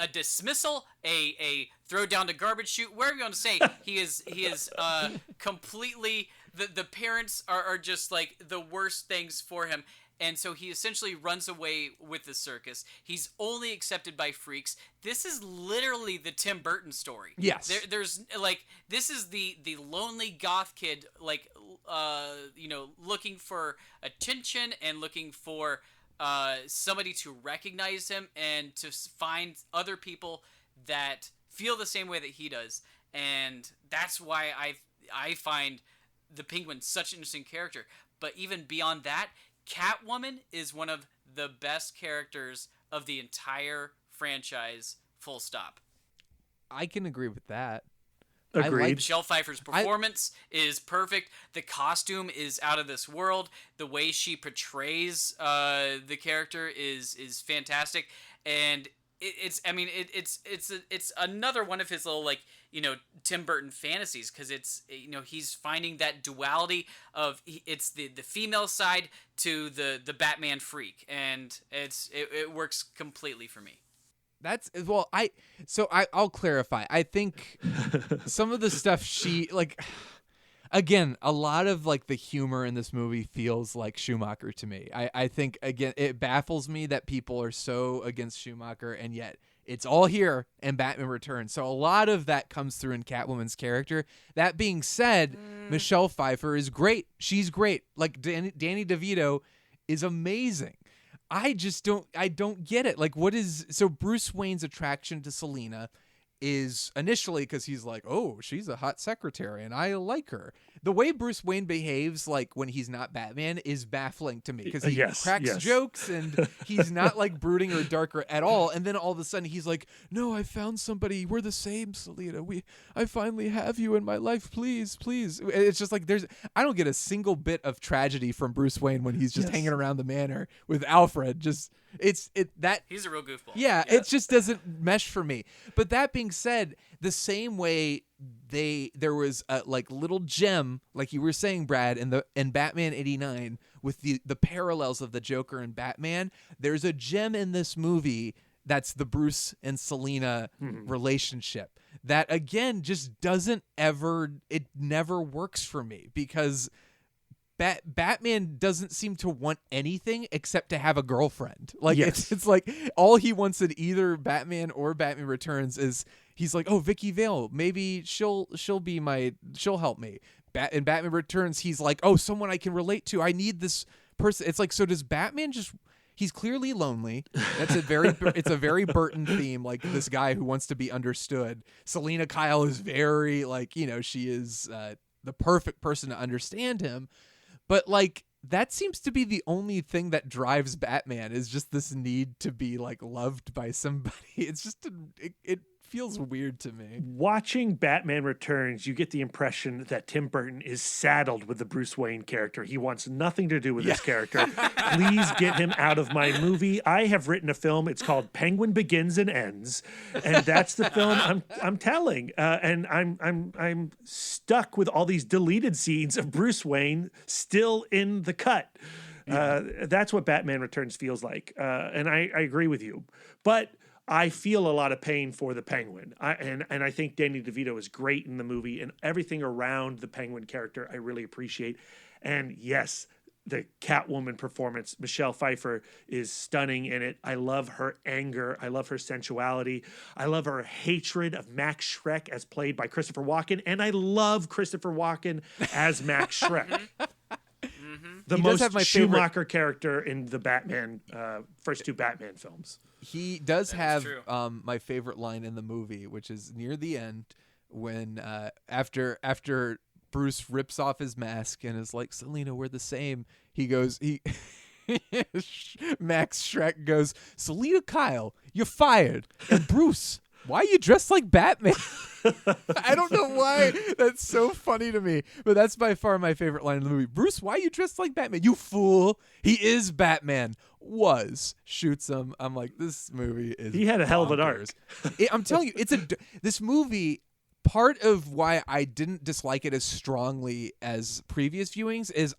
a dismissal, a throw down to garbage chute, wherever you want to say, he is completely, the parents are just like the worst things for him. And so he essentially runs away with the circus. He's only accepted by freaks. This is literally the Tim Burton story. Yes. There's like, this is the lonely goth kid, like, looking for attention and looking for somebody to recognize him and to find other people that feel the same way that he does. And that's why I find the Penguin such an interesting character. But even beyond that, Catwoman is one of the best characters of the entire franchise, full stop. I can agree with that. Agreed. Michelle Pfeiffer's performance is perfect. The costume is out of this world. The way she portrays the character is fantastic, and it's another one of his little, like, Tim Burton fantasies, because it's, he's finding that duality of it's the female side to the Batman freak, and it works completely for me. I'll clarify. I think some of the stuff again, a lot of like the humor in this movie feels like Schumacher to me. I think, again, it baffles me that people are so against Schumacher, and yet it's all here in Batman Returns. So a lot of that comes through in Catwoman's character. That being said, Michelle Pfeiffer is great. She's great. Like, Danny DeVito is amazing. I don't get it. Like, so Bruce Wayne's attraction to Selina is initially because he's like, oh, she's a hot secretary and I like her. The way Bruce Wayne behaves, like when he's not Batman, is baffling to me because he cracks jokes and he's not like brooding or darker at all. And then all of a sudden he's like, no, I found somebody. We're the same, Selina. I finally have you in my life. Please, please. It's just like I don't get a single bit of tragedy from Bruce Wayne when he's just hanging around the manor with Alfred. Just he's a real goofball. Yeah, it just doesn't mesh for me. But that being said, the same way there was a like little gem, like you were saying, Brad, in Batman 89 with the parallels of the Joker and Batman, there's a gem in this movie that's the Bruce and Selina relationship that again just it never works for me because Batman doesn't seem to want anything except to have a girlfriend. Like it's like all he wants in either Batman or Batman Returns is he's like, oh, Vicky Vale, maybe she'll help me. In Batman Returns, he's like, oh, someone I can relate to. I need this person. It's like, so does Batman just? He's clearly lonely. It's a very Burton theme, like this guy who wants to be understood. Selina Kyle is very like, she is the perfect person to understand him. But like that seems to be the only thing that drives Batman is just this need to be like loved by somebody. It's just it feels weird to me. Watching Batman Returns, you get the impression that Tim Burton is saddled with the Bruce Wayne character. He wants nothing to do with this character. Please get him out of my movie. I have written a film. It's called Penguin Begins and Ends, and that's the film I'm telling. And I'm stuck with all these deleted scenes of Bruce Wayne still in the cut. That's what Batman Returns feels like, and I agree with you, but I feel a lot of pain for the Penguin. And I think Danny DeVito is great in the movie, and everything around the Penguin character I really appreciate. And yes, the Catwoman performance, Michelle Pfeiffer, is stunning in it. I love her anger. I love her sensuality. I love her hatred of Max Schreck as played by Christopher Walken. And I love Christopher Walken as Max Schreck. The most Schumacher character in the Batman, first two Batman films. He does have my favorite line in the movie, which is near the end when after Bruce rips off his mask and is like, Selina, we're the same. Max Schreck goes, Selina Kyle, you're fired. And Bruce, why are you dressed like Batman? I don't know why. That's so funny to me. But that's by far my favorite line in the movie. Bruce, why are you dressed like Batman? You fool. He is Batman. Shoots him. I'm like, this movie is He had a hell of an arc. I'm telling you, this movie, part of why I didn't dislike it as strongly as previous viewings is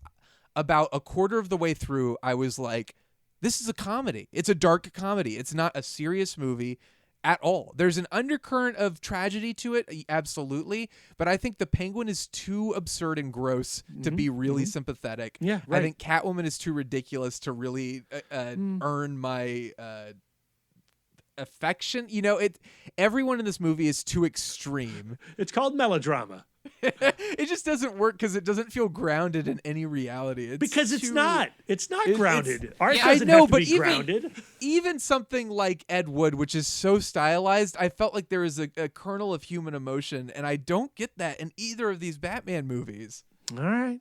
about a quarter of the way through, I was like, this is a comedy. It's a dark comedy. It's not a serious movie at all. There's an undercurrent of tragedy to it, absolutely, but I think the Penguin is too absurd and gross to be really sympathetic. Yeah, right. I think Catwoman is too ridiculous to really earn my affection. Everyone in this movie is too extreme. It's called melodrama. It just doesn't work because it doesn't feel grounded in any reality. It's not grounded. Art I doesn't know, have to but be grounded. Even something like Ed Wood, which is so stylized, I felt like there was a kernel of human emotion, and I don't get that in either of these Batman movies. All right.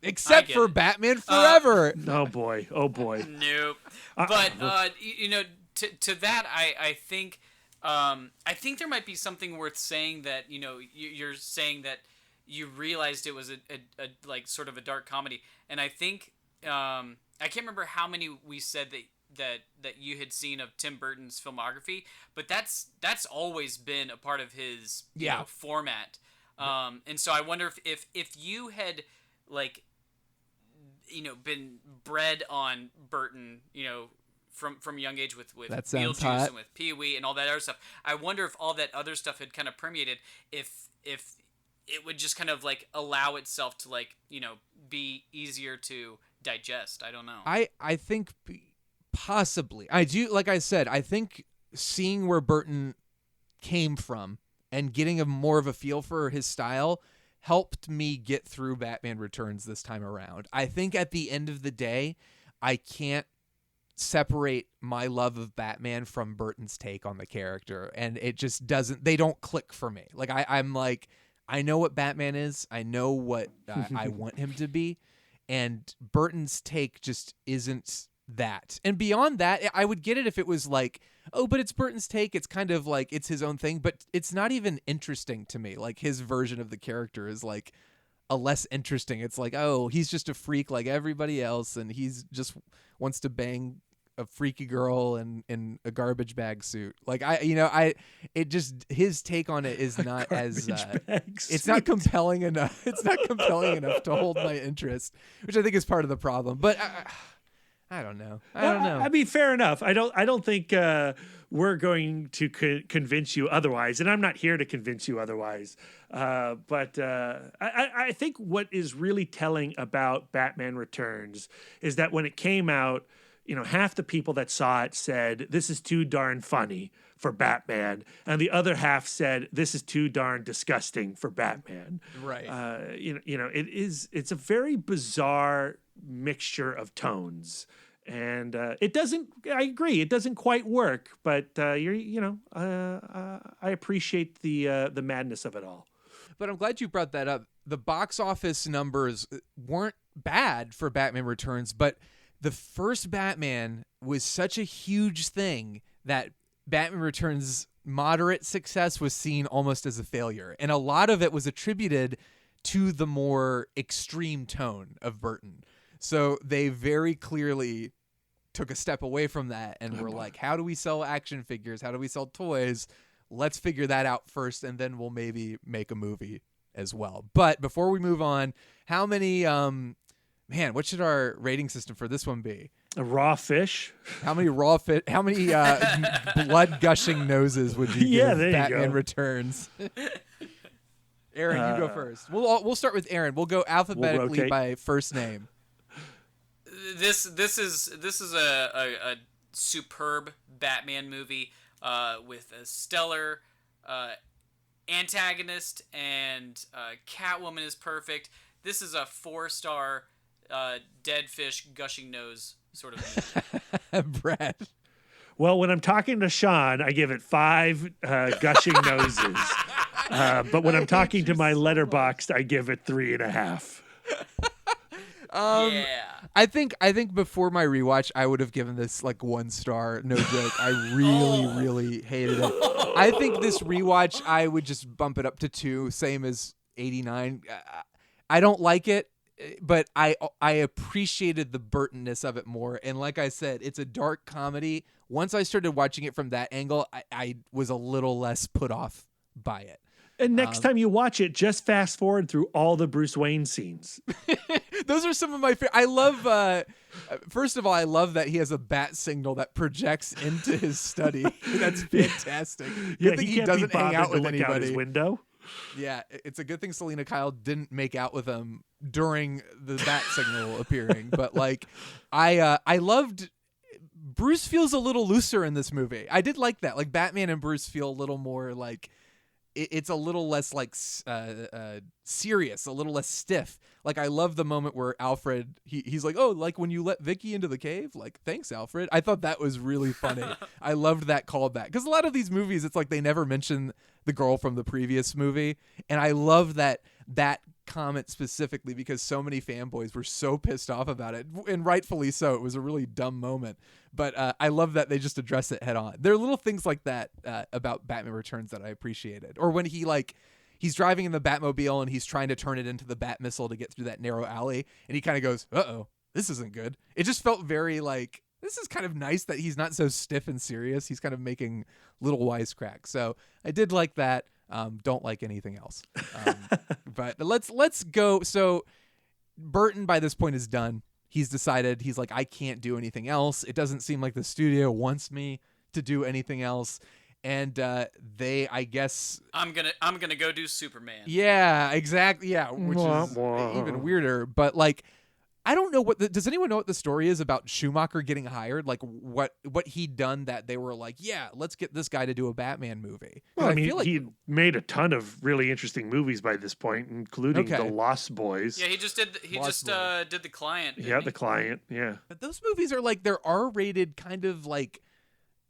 Except for Batman Forever. Oh boy. Nope. But to that, I think. I think there might be something worth saying that, you're saying that you realized it was a like sort of a dark comedy. And I think, I can't remember how many we said that you had seen of Tim Burton's filmography, but that's always been a part of his format. And so I wonder if you had been bred on Burton, from a young age with Beetlejuice and with Pee-wee and all that other stuff. I wonder if all that other stuff had kind of permeated, if it would just kind of allow itself to be easier to digest. I don't know. I think possibly. I do, like I said, I think seeing where Burton came from and getting more of a feel for his style helped me get through Batman Returns this time around. I think at the end of the day, I can't separate my love of Batman from Burton's take on the character, and it just doesn't. They don't click for me. Like I'm like, I know what Batman is. I know what I want him to be, and Burton's take just isn't that. And beyond that, I would get it if it was like, oh, but it's Burton's take. It's kind of like it's his own thing, but it's not even interesting to me. Like his version of the character is like a less interesting. It's like, oh, he's just a freak like everybody else, and he's just wants to bang a freaky girl in a garbage bag suit. Like his take on it is not as it's not compelling enough. It's not compelling enough to hold my interest, which I think is part of the problem. But I don't know. I mean, fair enough. I don't think we're going to convince you otherwise, and I'm not here to convince you otherwise. But I think what is really telling about Batman Returns is that when it came out, half the people that saw it said, this is too darn funny for Batman. And the other half said, this is too darn disgusting for Batman. Right. It's a very bizarre mixture of tones. And I agree, it doesn't quite work, but I appreciate the madness of it all. But I'm glad you brought that up. The box office numbers weren't bad for Batman Returns, but the first Batman was such a huge thing that Batman Returns' moderate success was seen almost as a failure. And a lot of it was attributed to the more extreme tone of Burton. So they very clearly took a step away from that and were like, how do we sell action figures? How do we sell toys? Let's figure that out first, and then we'll maybe make a movie as well. But before we move on, how many... what should our rating system for this one be? A raw fish. How many raw fish? How many blood gushing noses would you give Batman Returns? Aaron, you go first. We'll start with Aaron. We'll go alphabetically by first name. This is a superb Batman movie with a stellar antagonist, and Catwoman is perfect. This is a 4-star. Dead fish gushing nose sort of movie. Brad. Well, when I'm talking to Shawn, I give it 5 gushing noses. But when I'm talking to my Letterboxd, I give it 3.5. Yeah. I think before my rewatch, I would have given this like 1 star. No joke. I really hated it. I think this rewatch, I would just bump it up to 2, same as 89. I don't like it, but I appreciated the Burtonness of it more. And like I said, it's a dark comedy. Once I started watching it from that angle, I was a little less put off by it. And next time you watch it, just fast forward through all the Bruce Wayne scenes. Those are some of my favorite. I love, first of all, I love that he has a bat signal that projects into his study. That's fantastic. Good thing he doesn't hang out with anybody. Out his window. Yeah, it's a good thing Selena Kyle didn't make out with him during the bat signal appearing. But like, I loved. Bruce feels a little looser in this movie. I did like that. Like Batman and Bruce feel a little more like. It's a little less like serious, a little less stiff. Like I love the moment where Alfred, he's like, oh, like when you let Vicky into the cave, like, thanks, Alfred. I thought that was really funny. I loved that callback because a lot of these movies, it's like they never mention the girl from the previous movie. And I love that comment specifically because so many fanboys were so pissed off about it, and rightfully so. It was a really dumb moment, but I love that they just address it head on. There are little things like that about Batman Returns that I appreciated. Or when he's driving in the Batmobile and he's trying to turn it into the Bat Missile to get through that narrow alley, and he kind of goes, uh-oh, this isn't good. It just felt very like, this is kind of nice that he's not so stiff and serious. He's kind of making little wisecracks. So I did like that. Don't like anything else. But let's go. So Burton by this point is done. He's decided, he's like, I can't do anything else. It doesn't seem like the studio wants me to do anything else. And I guess I'm gonna go do Superman. Yeah, exactly. Yeah, which is even weirder. But like, I don't know does anyone know what the story is about Schumacher getting hired? Like what he'd done that they were like, yeah, let's get this guy to do a Batman movie. Well, I mean, feel like he made a ton of really interesting movies by this point, including The Lost Boys. Yeah, he just did. Did The Client. Yeah, The Client. Yeah, but those movies are like they're R-rated, kind of like.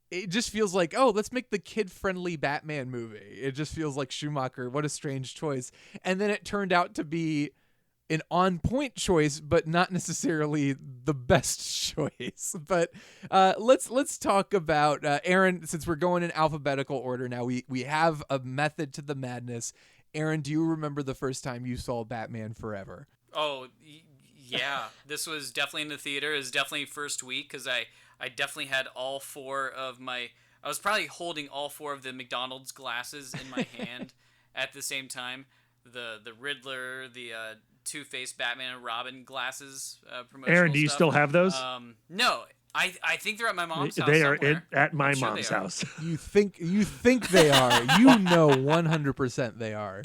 It just feels like, oh, let's make the kid-friendly Batman movie. It just feels like Schumacher. What a strange choice. And then it turned out to be an on-point choice, but not necessarily the best choice. But let's talk about Aaron. Since we're going in alphabetical order now, we have a method to the madness. Aaron, do you remember the first time you saw Batman Forever? Oh, yeah. This was definitely in the theater. It was definitely first week because I definitely had all four of my... I was probably holding all four of the McDonald's glasses in my hand at the same time. The Riddler, the Two-Face Batman and Robin glasses. Promotional Aaron, do you stuff. still have those? No. I think they're at my mom's house They are somewhere. at my I'm sure mom's they are. house. You think they are. You know 100% they are.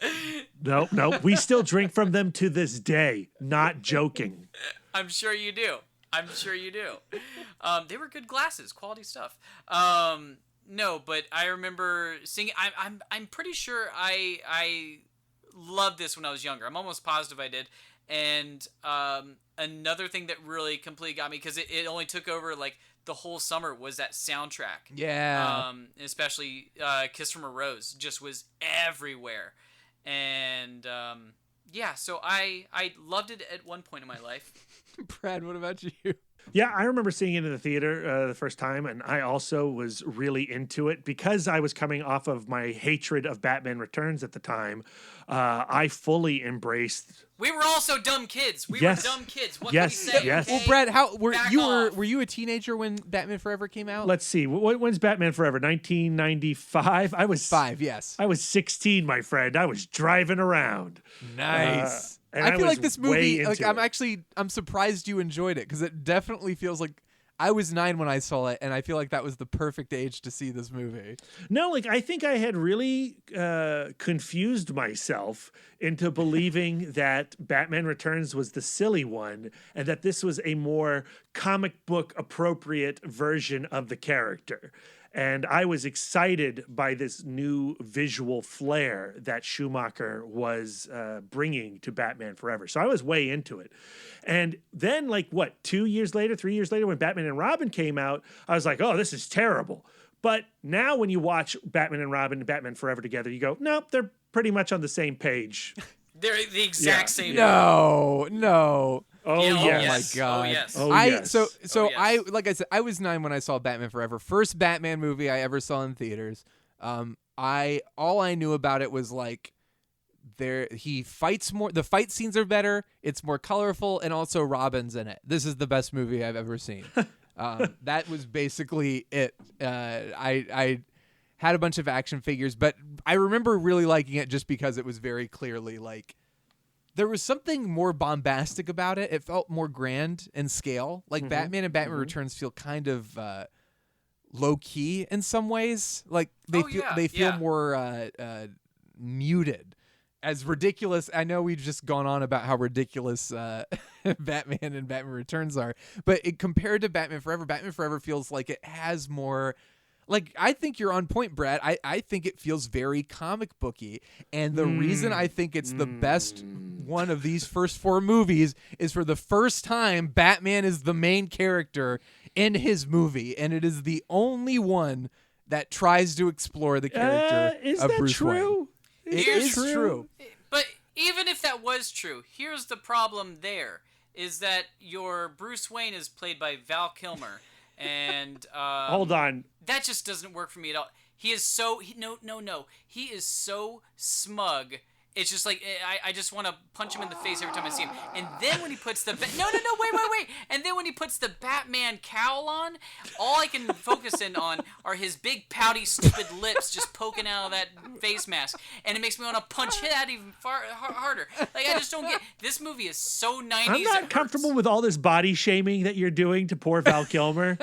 No. We still drink from them to this day. Not joking. I'm sure you do. They were good glasses, quality stuff. No, but I remember seeing. I'm pretty sure I loved this when I was younger. I'm almost positive I did. And another thing that really completely got me, because it only took over like the whole summer, was that soundtrack. Yeah. Especially "Kiss from a Rose" just was everywhere, and yeah. So I loved it at one point in my life. Brad, what about you? Yeah, I remember seeing it in the theater the first time, and I also was really into it because I was coming off of my hatred of Batman Returns at the time. I fully embraced. We were also dumb kids. We Yes. were dumb kids. What Yes, can we say? yes. Okay? Well, Brad, how Back off. were you a teenager when Batman Forever came out? Let's see, when's Batman Forever? 1995. I was 5, yes. I was 16, my friend. I was driving around. Nice. And I feel was like this way movie, like into I'm surprised you enjoyed it, because it definitely feels like I was 9 when I saw it, and I feel like that was the perfect age to see this movie. No, like I think I had really confused myself into believing that Batman Returns was the silly one and that this was a more comic book appropriate version of the character. And I was excited by this new visual flair that Schumacher was bringing to Batman Forever. So I was way into it. And then, like, 3 years later, when Batman and Robin came out, I was like, oh, this is terrible. But now when you watch Batman and Robin and Batman Forever together, you go, nope, they're pretty much on the same page. They're the exact same. No. Oh, Yeah, yes. My God. Oh, yes. Oh, I yes. so Oh, I yes. like I said, I was 9 when I saw Batman Forever. First Batman movie I ever saw in theaters. All I knew about it was like he fights more. The fight scenes are better. It's more colorful, and also Robin's in it. This is the best movie I've ever seen. That was basically it. I had a bunch of action figures, but I remember really liking it just because it was very clearly like there was something more bombastic about it. It felt more grand in scale. Like Batman and Batman Returns feel kind of low key in some ways. Like they feel more muted. As ridiculous, I know we've just gone on about how ridiculous Batman and Batman Returns are, but compared to Batman Forever feels like it has more. Like, I think you're on point, Brad. I think it feels very comic booky, and the reason I think it's the best one of these first 4 movies is for the first time Batman is the main character in his movie, and it is the only one that tries to explore the character is of that Bruce true? Wayne. It is true. But even if that was true, here's the problem there, is that your Bruce Wayne is played by Val Kilmer, and Hold on. that just doesn't work for me at all. He is so... No. He is so smug. It's just like, I just want to punch him in the face every time I see him. And then when he puts the... No, wait. And then when he puts the Batman cowl on, all I can focus in on are his big, pouty, stupid lips just poking out of that face mask. And it makes me want to punch that even harder. Like, I just don't get... This movie is so 90s. I'm not comfortable with all this body shaming that you're doing to poor Val Kilmer.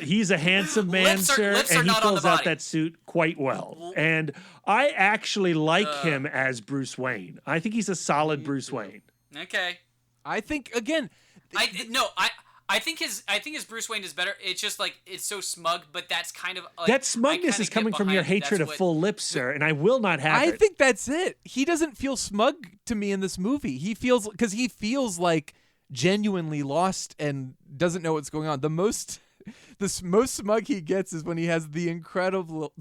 He's a handsome man, Lips are sir, and he not on the fills out body. that suit quite well. And I actually like him as Bruce Wayne. I think he's a solid Bruce Wayne. Okay. I think again. I think his Bruce Wayne is better. It's just like it's so smug, but that's kind of like, that smugness is coming from your hatred of full lips, sir, and I will not have it. I think that's it. He doesn't feel smug to me in this movie. He feels like genuinely lost and doesn't know what's going on. The most smug he gets is when he has the incredible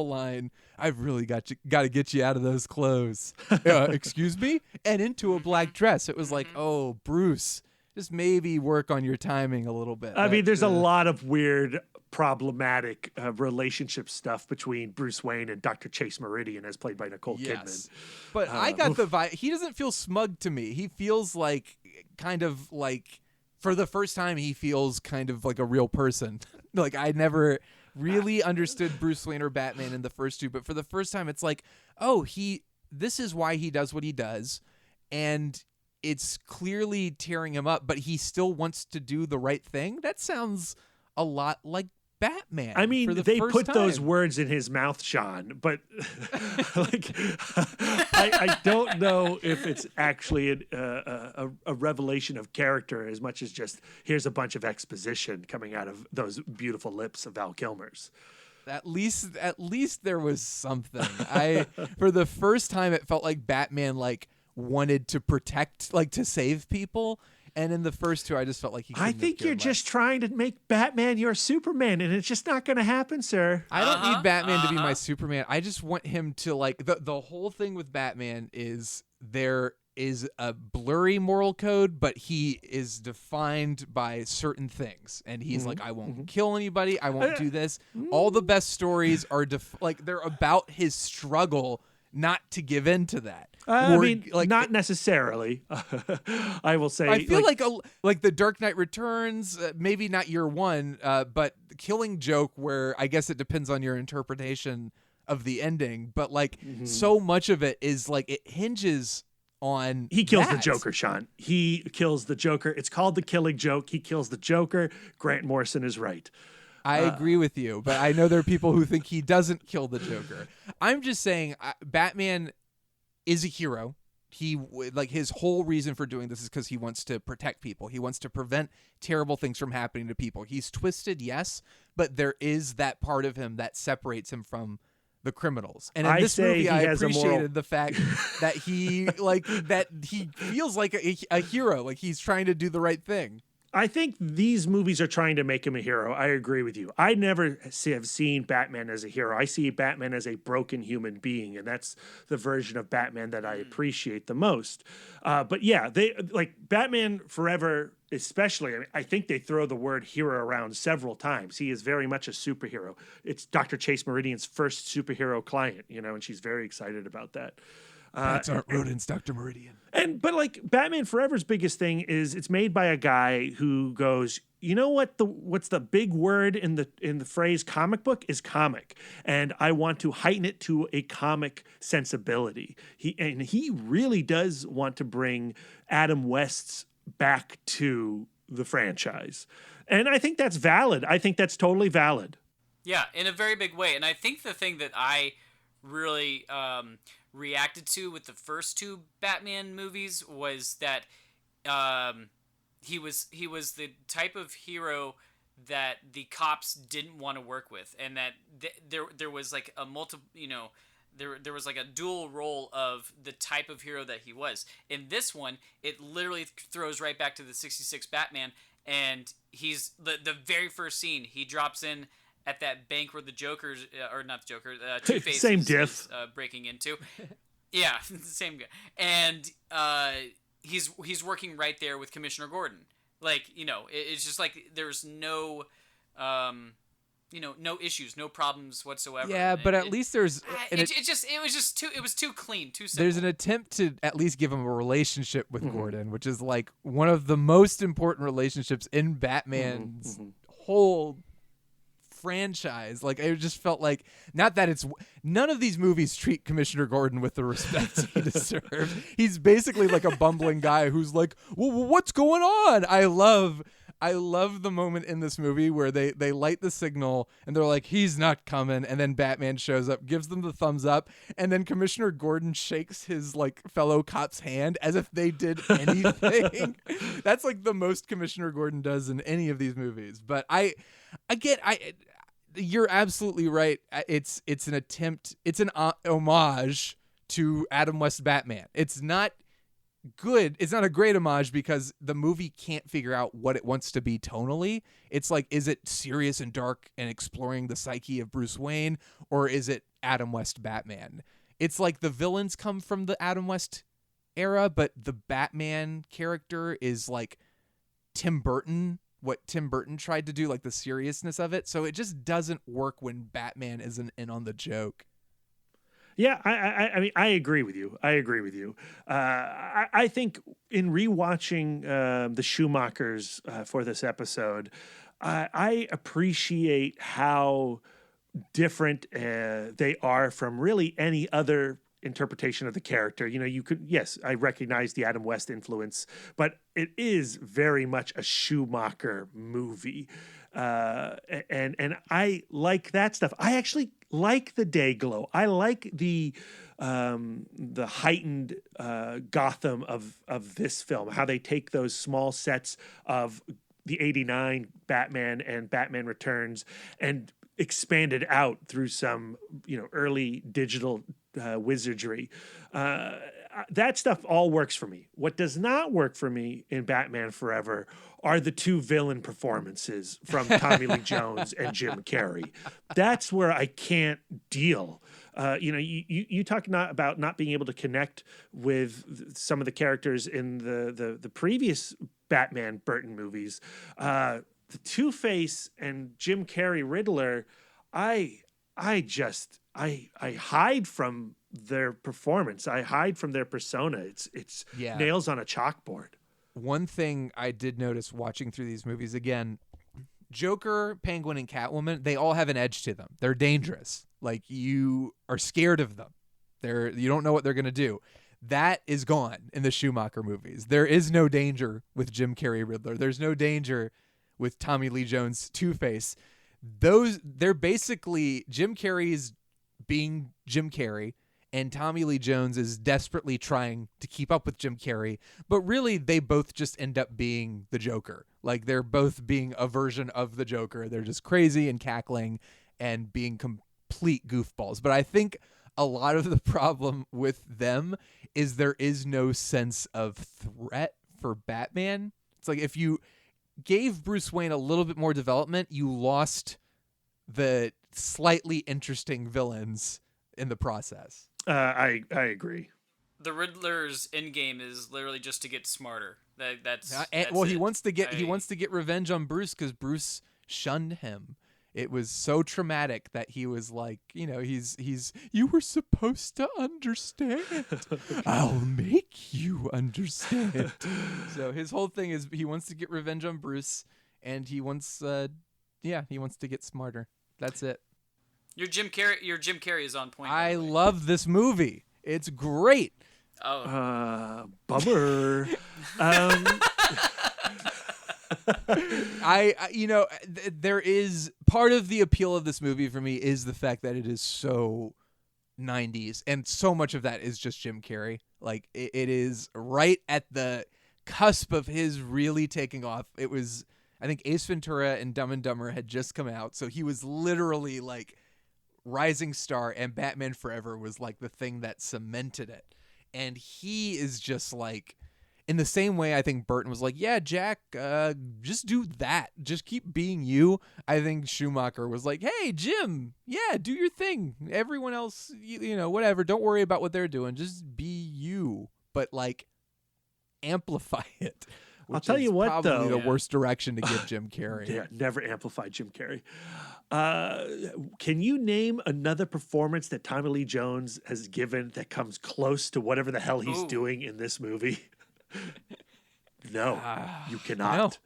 line, "I've really got to get you out of those clothes." Excuse me? And into a black dress. It was like, oh, Bruce, just maybe work on your timing a little bit. I mean, there's a lot of weird, problematic relationship stuff between Bruce Wayne and Dr. Chase Meridian, as played by Nicole Kidman. But I got the vibe. He doesn't feel smug to me. He feels like kind of like, for the first time, he feels kind of like a real person. Like, I never really understood Bruce Wayne or Batman in the first two, but for the first time, it's like, oh, this is why he does what he does, and it's clearly tearing him up, but he still wants to do the right thing. That sounds a lot like Batman. I mean, they put those words in his mouth, Shawn, but like, I don't know if it's actually a revelation of character as much as just here's a bunch of exposition coming out of those beautiful lips of Val Kilmer's. At least there was something. For the first time, it felt like Batman wanted to protect, to save people. And in the first two, I just felt like I think you're just trying to make Batman your Superman, and it's just not going to happen, sir. I don't need Batman to be my Superman. I just want him to the whole thing with Batman is there is a blurry moral code, but he is defined by certain things. And he's like, I won't kill anybody. I won't do this. All the best stories are they're about his struggle not to give in to that. I mean, not necessarily. I will say. I feel like the Dark Knight Returns, maybe not year one, but the Killing Joke, where I guess it depends on your interpretation of the ending. But so much of it is it hinges on he kills the Joker, Shawn. He kills the Joker. It's called the Killing Joke. He kills the Joker. Grant Morrison is right. I agree with you, but I know there are people who think he doesn't kill the Joker. I'm just saying Batman is a hero. He his whole reason for doing this is because he wants to protect people. He wants to prevent terrible things from happening to people. He's twisted, yes, but there is that part of him that separates him from the criminals. And in this movie, I appreciated the fact that he that he feels like a hero, like he's trying to do the right thing. I think these movies are trying to make him a hero. I agree with you. I never have seen Batman as a hero. I see Batman as a broken human being, and that's the version of Batman that I appreciate the most. But yeah, they Batman Forever, especially. I think they throw the word hero around several times. He is very much a superhero. It's Dr. Chase Meridian's first superhero client, and she's very excited about that. Bats aren't rodents, Dr. Meridian. But Batman Forever's biggest thing is it's made by a guy who goes, you know what? What's the big word in the phrase comic book is comic, and I want to heighten it to a comic sensibility. He really does want to bring Adam West's back to the franchise, and I think that's valid. I think that's totally valid. Yeah, in a very big way, and I think the thing that I really reacted to with the first two Batman movies was that he was the type of hero that the cops didn't want to work with, and that there was a there was a dual role of the type of hero that he was. In this one, it literally throws right back to the 66 Batman, and he's the very first scene he drops in at that bank where the Joker's, or not the Joker, Two-Face same diff. Breaking into. Yeah, same guy. And he's working right there with Commissioner Gordon. It's just there's no, no issues, no problems whatsoever. Yeah, but at least there's... It was too clean, too simple. There's an attempt to at least give him a relationship with Gordon, which is one of the most important relationships in Batman's whole franchise. It just felt none of these movies treat Commissioner Gordon with the respect he deserves. He's basically a bumbling guy who's well, what's going on? I love I love the moment in this movie where they light the signal and they're like, he's not coming. And then Batman shows up, gives them the thumbs up. And then Commissioner Gordon shakes his like fellow cop's hand as if they did anything. That's like the most Commissioner Gordon does in any of these movies. But you're absolutely right. It's an attempt. It's an homage to Adam West Batman. It's not good. It's not a great homage because the movie can't figure out what it wants to be tonally. It's like, is it serious and dark and exploring the psyche of Bruce Wayne, or is it Adam West Batman? It's like the villains come from the Adam West era, but the Batman character is like Tim Burton, what Tim Burton tried to do, like the seriousness of it. So it just doesn't work when Batman isn't in on the joke. Yeah, I mean, I agree with you. I think in rewatching the Schumachers for this episode, I appreciate how different they are from really any other interpretation of the character. You know, yes, I recognize the Adam West influence, but it is very much a Schumacher movie. And I like that stuff. I actually like the day glow. I like the heightened Gotham of this film, how they take those small sets of the 89 Batman and Batman Returns and expand it out through some, early digital wizardry. That stuff all works for me. What does not work for me in Batman Forever are the two villain performances from Tommy Lee Jones and Jim Carrey. That's where I can't deal. You talk about not being able to connect with some of the characters in the previous Batman Burton movies. The Two-Face and Jim Carrey Riddler, I hide from their performance. I hide from their persona. It's nails on a chalkboard. One thing I did notice watching through these movies, again, Joker, Penguin, and Catwoman, they all have an edge to them. They're dangerous. Like, you are scared of them. You don't know what they're going to do. That is gone in the Schumacher movies. There is no danger with Jim Carrey Riddler. There's no danger with Tommy Lee Jones Two-Face. They're basically, Jim Carrey's being Jim Carrey, and Tommy Lee Jones is desperately trying to keep up with Jim Carrey, but really they both just end up being the Joker. Like, they're both being a version of the Joker. They're just crazy and cackling and being complete goofballs. But I think a lot of the problem with them is there is no sense of threat for Batman. It's like, if you gave Bruce Wayne a little bit more development, you lost the slightly interesting villains in the process. I agree. The Riddler's endgame is literally just to get smarter. That's he wants to get revenge on Bruce because Bruce shunned him. It was so traumatic that he was like, he's you were supposed to understand. I'll make you understand. So his whole thing is he wants to get revenge on Bruce, and he wants to get smarter. That's it. Your Jim Carrey is on point. I love this movie. It's great. Oh. Bummer. There is part of the appeal of this movie for me is the fact that it is so 90s, and so much of that is just Jim Carrey. Like, it is right at the cusp of his really taking off. It was, I think, Ace Ventura and Dumb and Dumber had just come out, so he was literally like rising star, and Batman Forever was like the thing that cemented it. And he is just like, in the same way I think Burton was like, yeah, Jack, just do that. Just keep being you. I think Schumacher was like, hey, Jim, yeah, do your thing. Everyone else, whatever. Don't worry about what they're doing. Just be you. But, like, amplify it. I'll tell you what, probably the worst direction to give Jim Carrey. Yeah, never amplify Jim Carrey. Can you name another performance that Tommy Lee Jones has given that comes close to whatever the hell he's doing in this movie? No, you cannot.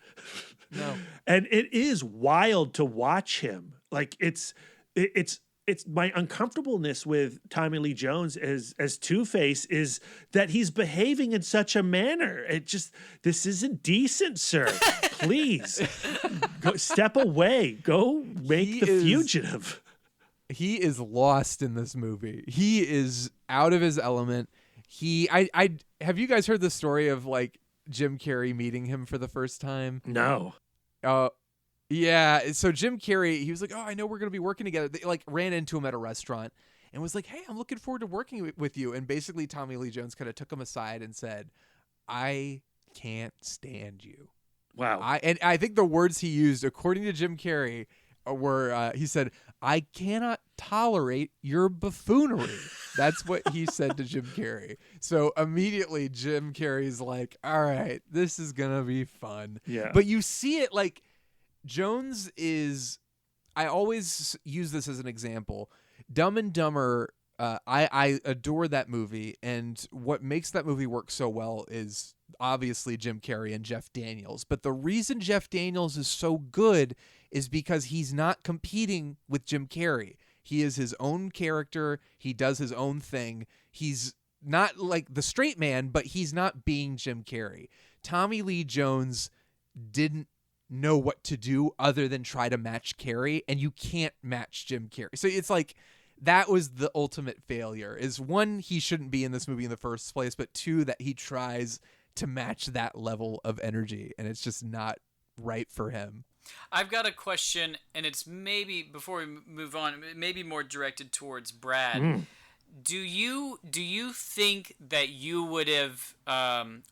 No. And it is wild to watch him. Like, it's my uncomfortableness with Tommy Lee Jones as Two-Face is that he's behaving in such a manner. This isn't decent, sir. please. Go, step away. Go make fugitive. He is lost in this movie. He is out of his element. I have you guys heard the story of like Jim Carrey meeting him for the first time? No. Yeah. So Jim Carrey, he was like, "Oh, I know we're gonna be working together." They like ran into him at a restaurant and was like, "Hey, I'm looking forward to working with you." And basically, Tommy Lee Jones kind of took him aside and said, "I can't stand you." Wow. I think the words he used, according to Jim Carrey, were he said, "I cannot tolerate your buffoonery." That's what he said to Jim Carrey. So immediately Jim Carrey's like, "All right, this is gonna be fun." Yeah. But you see it like Jones is. I always use this as an example. Dumb and Dumber. I adore that movie, and what makes that movie work so well is obviously Jim Carrey and Jeff Daniels. But the reason Jeff Daniels is so good is because he's not competing with Jim Carrey. He is his own character. He does his own thing. He's not like the straight man, but he's not being Jim Carrey. Tommy Lee Jones didn't know what to do other than try to match Carrey, and you can't match Jim Carrey. So it's like that was the ultimate failure. Is one, he shouldn't be in this movie in the first place, but two, that he tries to match that level of energy, and it's just not right for him. I've got a question, and it's maybe, before we move on, maybe more directed towards Brad. Do you think that you would have,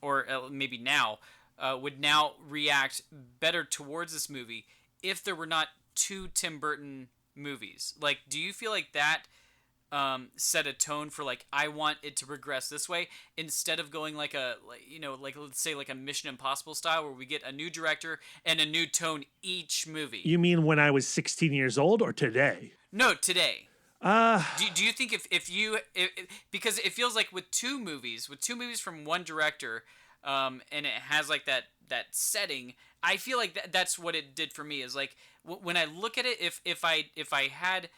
or maybe now, would now react better towards this movie if there were not two Tim Burton movies? Like, do you feel like that set a tone for like, I want it to progress this way, instead of going like let's say like a Mission Impossible style where we get a new director and a new tone each movie? You mean when I was 16 years old or today? No, today. Do you think if because it feels like with two movies from one director, and it has like that setting, I feel like that's what it did for me. Is like when I look at it, if I had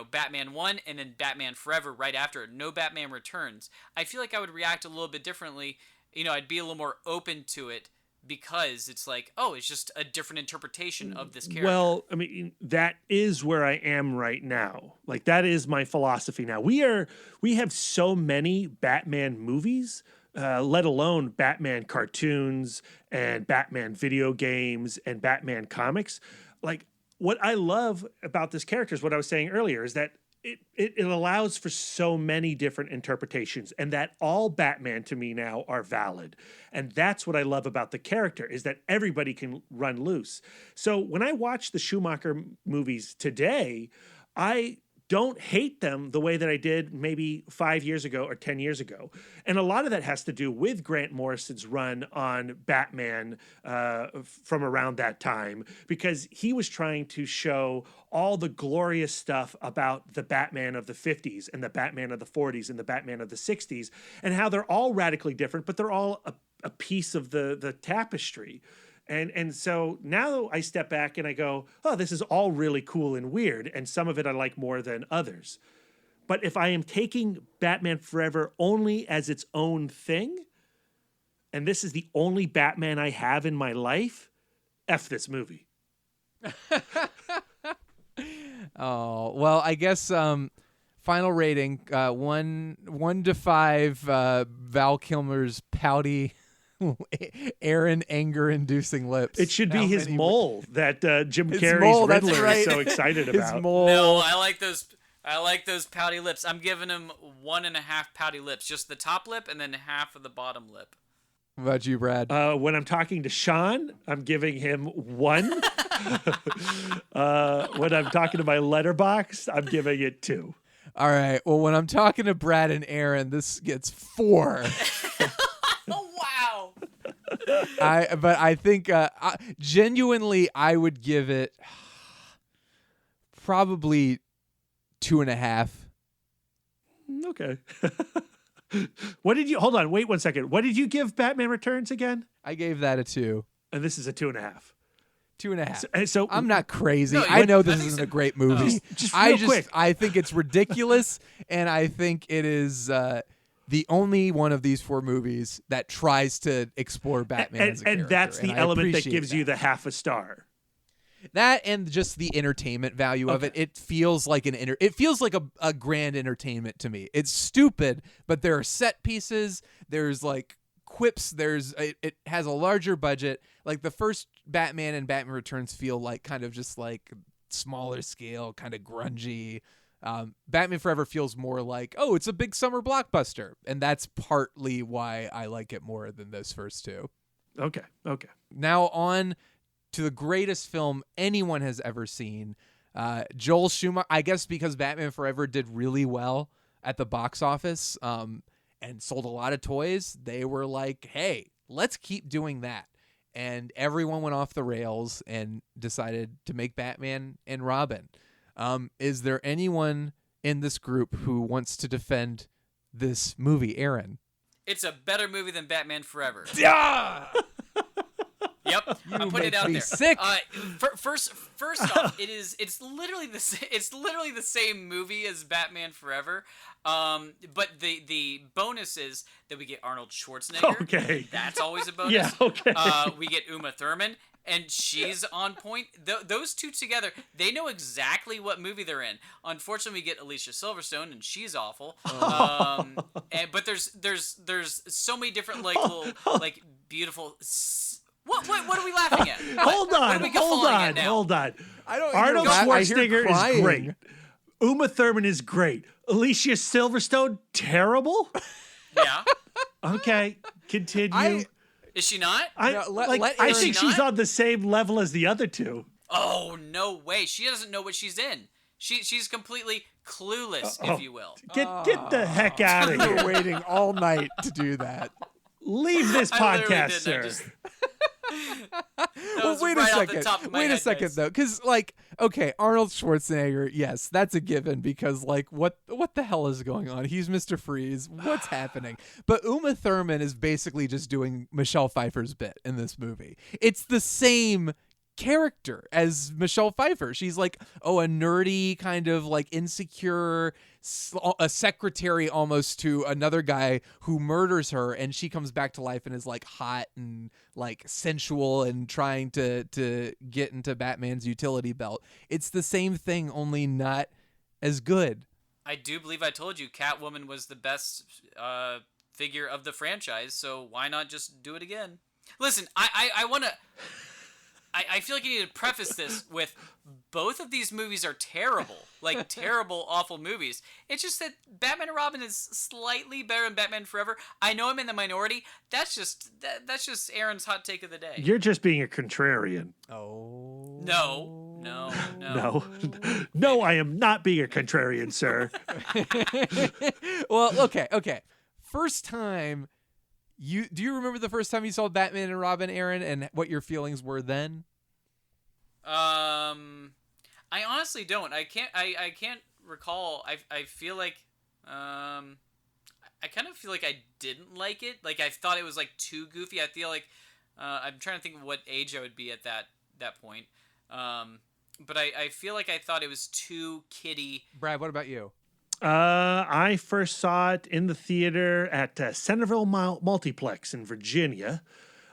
Batman 1 and then Batman Forever right after, no Batman Returns, I feel like I would react a little bit differently. I'd be a little more open to it because it's like, oh, it's just a different interpretation of this character. Well, I mean, that is where I am right now. Like, that is my philosophy now. We have so many Batman movies, let alone Batman cartoons and Batman video games and Batman comics. Like, what I love about this character is what I was saying earlier, is that it allows for so many different interpretations, and that all Batman to me now are valid. And that's what I love about the character, is that everybody can run loose. So when I watch the Schumacher movies today, I don't hate them the way that I did maybe 5 years ago or 10 years ago. And a lot of that has to do with Grant Morrison's run on Batman from around that time, because he was trying to show all the glorious stuff about the Batman of the 50s and the Batman of the 40s and the Batman of the 60s, and how they're all radically different, but they're all a piece of the tapestry. And so now I step back and I go, oh, this is all really cool and weird, and some of it I like more than others. But if I am taking Batman Forever only as its own thing, and this is the only Batman I have in my life, F this movie. Oh, well, I guess final rating, 1 to 5, Val Kilmer's pouty Aaron anger-inducing lips. It should be his mole that Jim Carrey's Riddler is so excited about. His mole. No, I like those pouty lips. I'm giving him 1.5 pouty lips, just the top lip and then half of the bottom lip. What about you, Brad? When I'm talking to Shawn, I'm giving him 1. When I'm talking to my letterbox, I'm giving it 2. All right. Well, when I'm talking to Brad and Aaron, this gets 4. Wow. But I think genuinely I would give it probably 2.5. Okay. What did you, hold on, wait 1 second. What did you give Batman Returns again? I gave that a 2. And this is a 2.5. 2.5. So I'm not crazy. No, I know I this think isn't so. a great movie. Just real quick. I think it's ridiculous, and I think it is the only one of these 4 movies that tries to explore Batman as a character. And that's the I element that appreciate gives you that. the half a star. That and just the entertainment value of it. It feels like it feels like a grand entertainment to me. It's stupid, but there are set pieces. There's like quips. It has a larger budget. Like the first Batman and Batman Returns feel like kind of just like smaller scale, kind of grungy. Batman Forever feels more like, oh, it's a big summer blockbuster, and that's partly why I like it more than those first 2. Okay. Now on to the greatest film anyone has ever seen. Joel Schumacher, I guess because Batman Forever did really well at the box office and sold a lot of toys, they were like, hey, let's keep doing that. And everyone went off the rails and decided to make Batman and Robin. Is there anyone in this group who wants to defend this movie, Aaron? It's a better movie than Batman Forever. Yeah! Yep, I'm putting it out there. Sick. First off, it's literally the same movie as Batman Forever. But the bonus is that we get Arnold Schwarzenegger. Okay. That's always a bonus. Yeah, okay. We get Uma Thurman, and she's on point. Those two together, they know exactly what movie they're in. Unfortunately, we get Alicia Silverstone, and she's awful. But there's so many different like little like beautiful. What are we laughing at? Hold on. I don't. Arnold Schwarzenegger is crying. great. Uma Thurman is great. Alicia Silverstone, terrible. Yeah. Okay, continue. Is she not? I think she's on the same level as the other 2. Oh, no way. She doesn't know what she's in. She's completely clueless, if you will. Get the heck out of You're here. waiting all night to do that. Leave this podcast, sir. Well, wait a second though, because like, okay, Arnold Schwarzenegger, yes, that's a given because like, what the hell is going on? He's Mr. Freeze. What's happening? But Uma Thurman is basically just doing Michelle Pfeiffer's bit in this movie. It's the same character as Michelle Pfeiffer. She's like, a nerdy kind of like insecure, a secretary almost to another guy who murders her, and she comes back to life and is like hot and like sensual and trying to get into Batman's utility belt. It's the same thing, only not as good. I do believe I told you Catwoman was the best figure of the franchise, so why not just do it again? Listen, I want to... I feel like you need to preface this with both of these movies are terrible, like terrible, awful movies. It's just that Batman and Robin is slightly better than Batman Forever. I know I'm in the minority. That's just Aaron's hot take of the day. You're just being a contrarian. Oh. No, I am not being a contrarian, sir. Well, okay. First time. Do you remember the first time you saw Batman and Robin, Aaron, and what your feelings were then? I honestly don't. I can't recall. I feel like I kind of feel like I didn't like it. Like I thought it was like too goofy. I feel like I'm trying to think of what age I would be at that point. But I feel like I thought it was too kiddie. Brad, what about you? I first saw it in the theater at Centerville Multiplex in Virginia,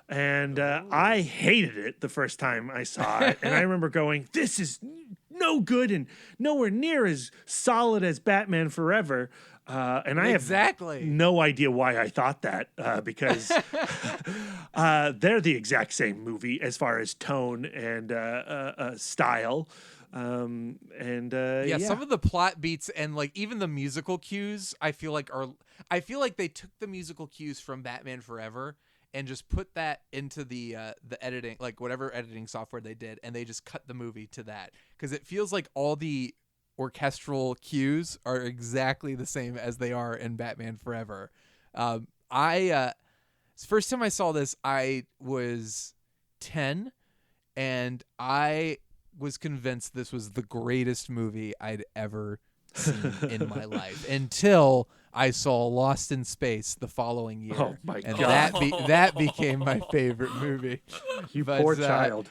and I hated it the first time I saw it. And I remember going, this is no good and nowhere near as solid as Batman Forever. And I have no idea why I thought that, because they're the exact same movie as far as tone and style. Some of the plot beats and like even the musical cues I feel like they took the musical cues from Batman Forever and just put that into the editing, like whatever editing software they did, and they just cut the movie to that because it feels like all the orchestral cues are exactly the same as they are in Batman Forever. First time I saw this, I was 10, and I was convinced this was the greatest movie I'd ever seen in my life until I saw Lost in Space the following year. Oh my God. That became my favorite movie. Poor child.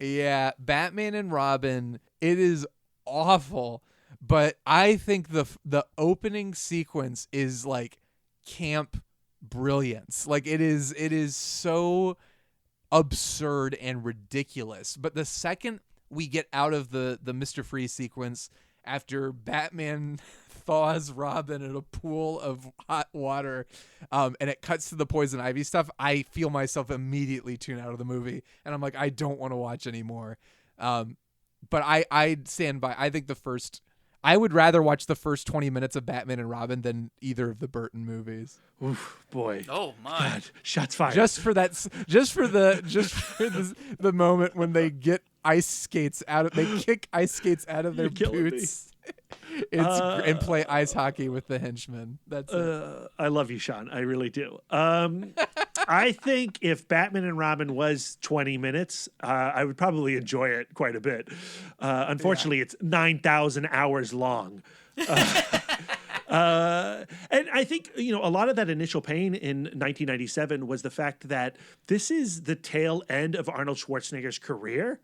Yeah, Batman and Robin, it is awful, but I think the opening sequence is like camp brilliance. Like it is so absurd and ridiculous. But the second we get out of the Mr. Freeze sequence after Batman thaws Robin in a pool of hot water, and it cuts to the Poison Ivy stuff, I feel myself immediately tune out of the movie, and I'm like, I don't want to watch anymore. But I stand by. I think I would rather watch the first 20 minutes of Batman and Robin than either of the Burton movies. Oof, boy. Oh my! God, shots fired. Just for the moment when they get ice skates they kick ice skates out of their boots. And play ice hockey with the henchmen. That's it. I love you, Shawn. I really do. I think if Batman and Robin was 20 minutes, I would probably enjoy it quite a bit. Unfortunately, it's 9,000 hours long. And I think, a lot of that initial pain in 1997 was the fact that this is the tail end of Arnold Schwarzenegger's career,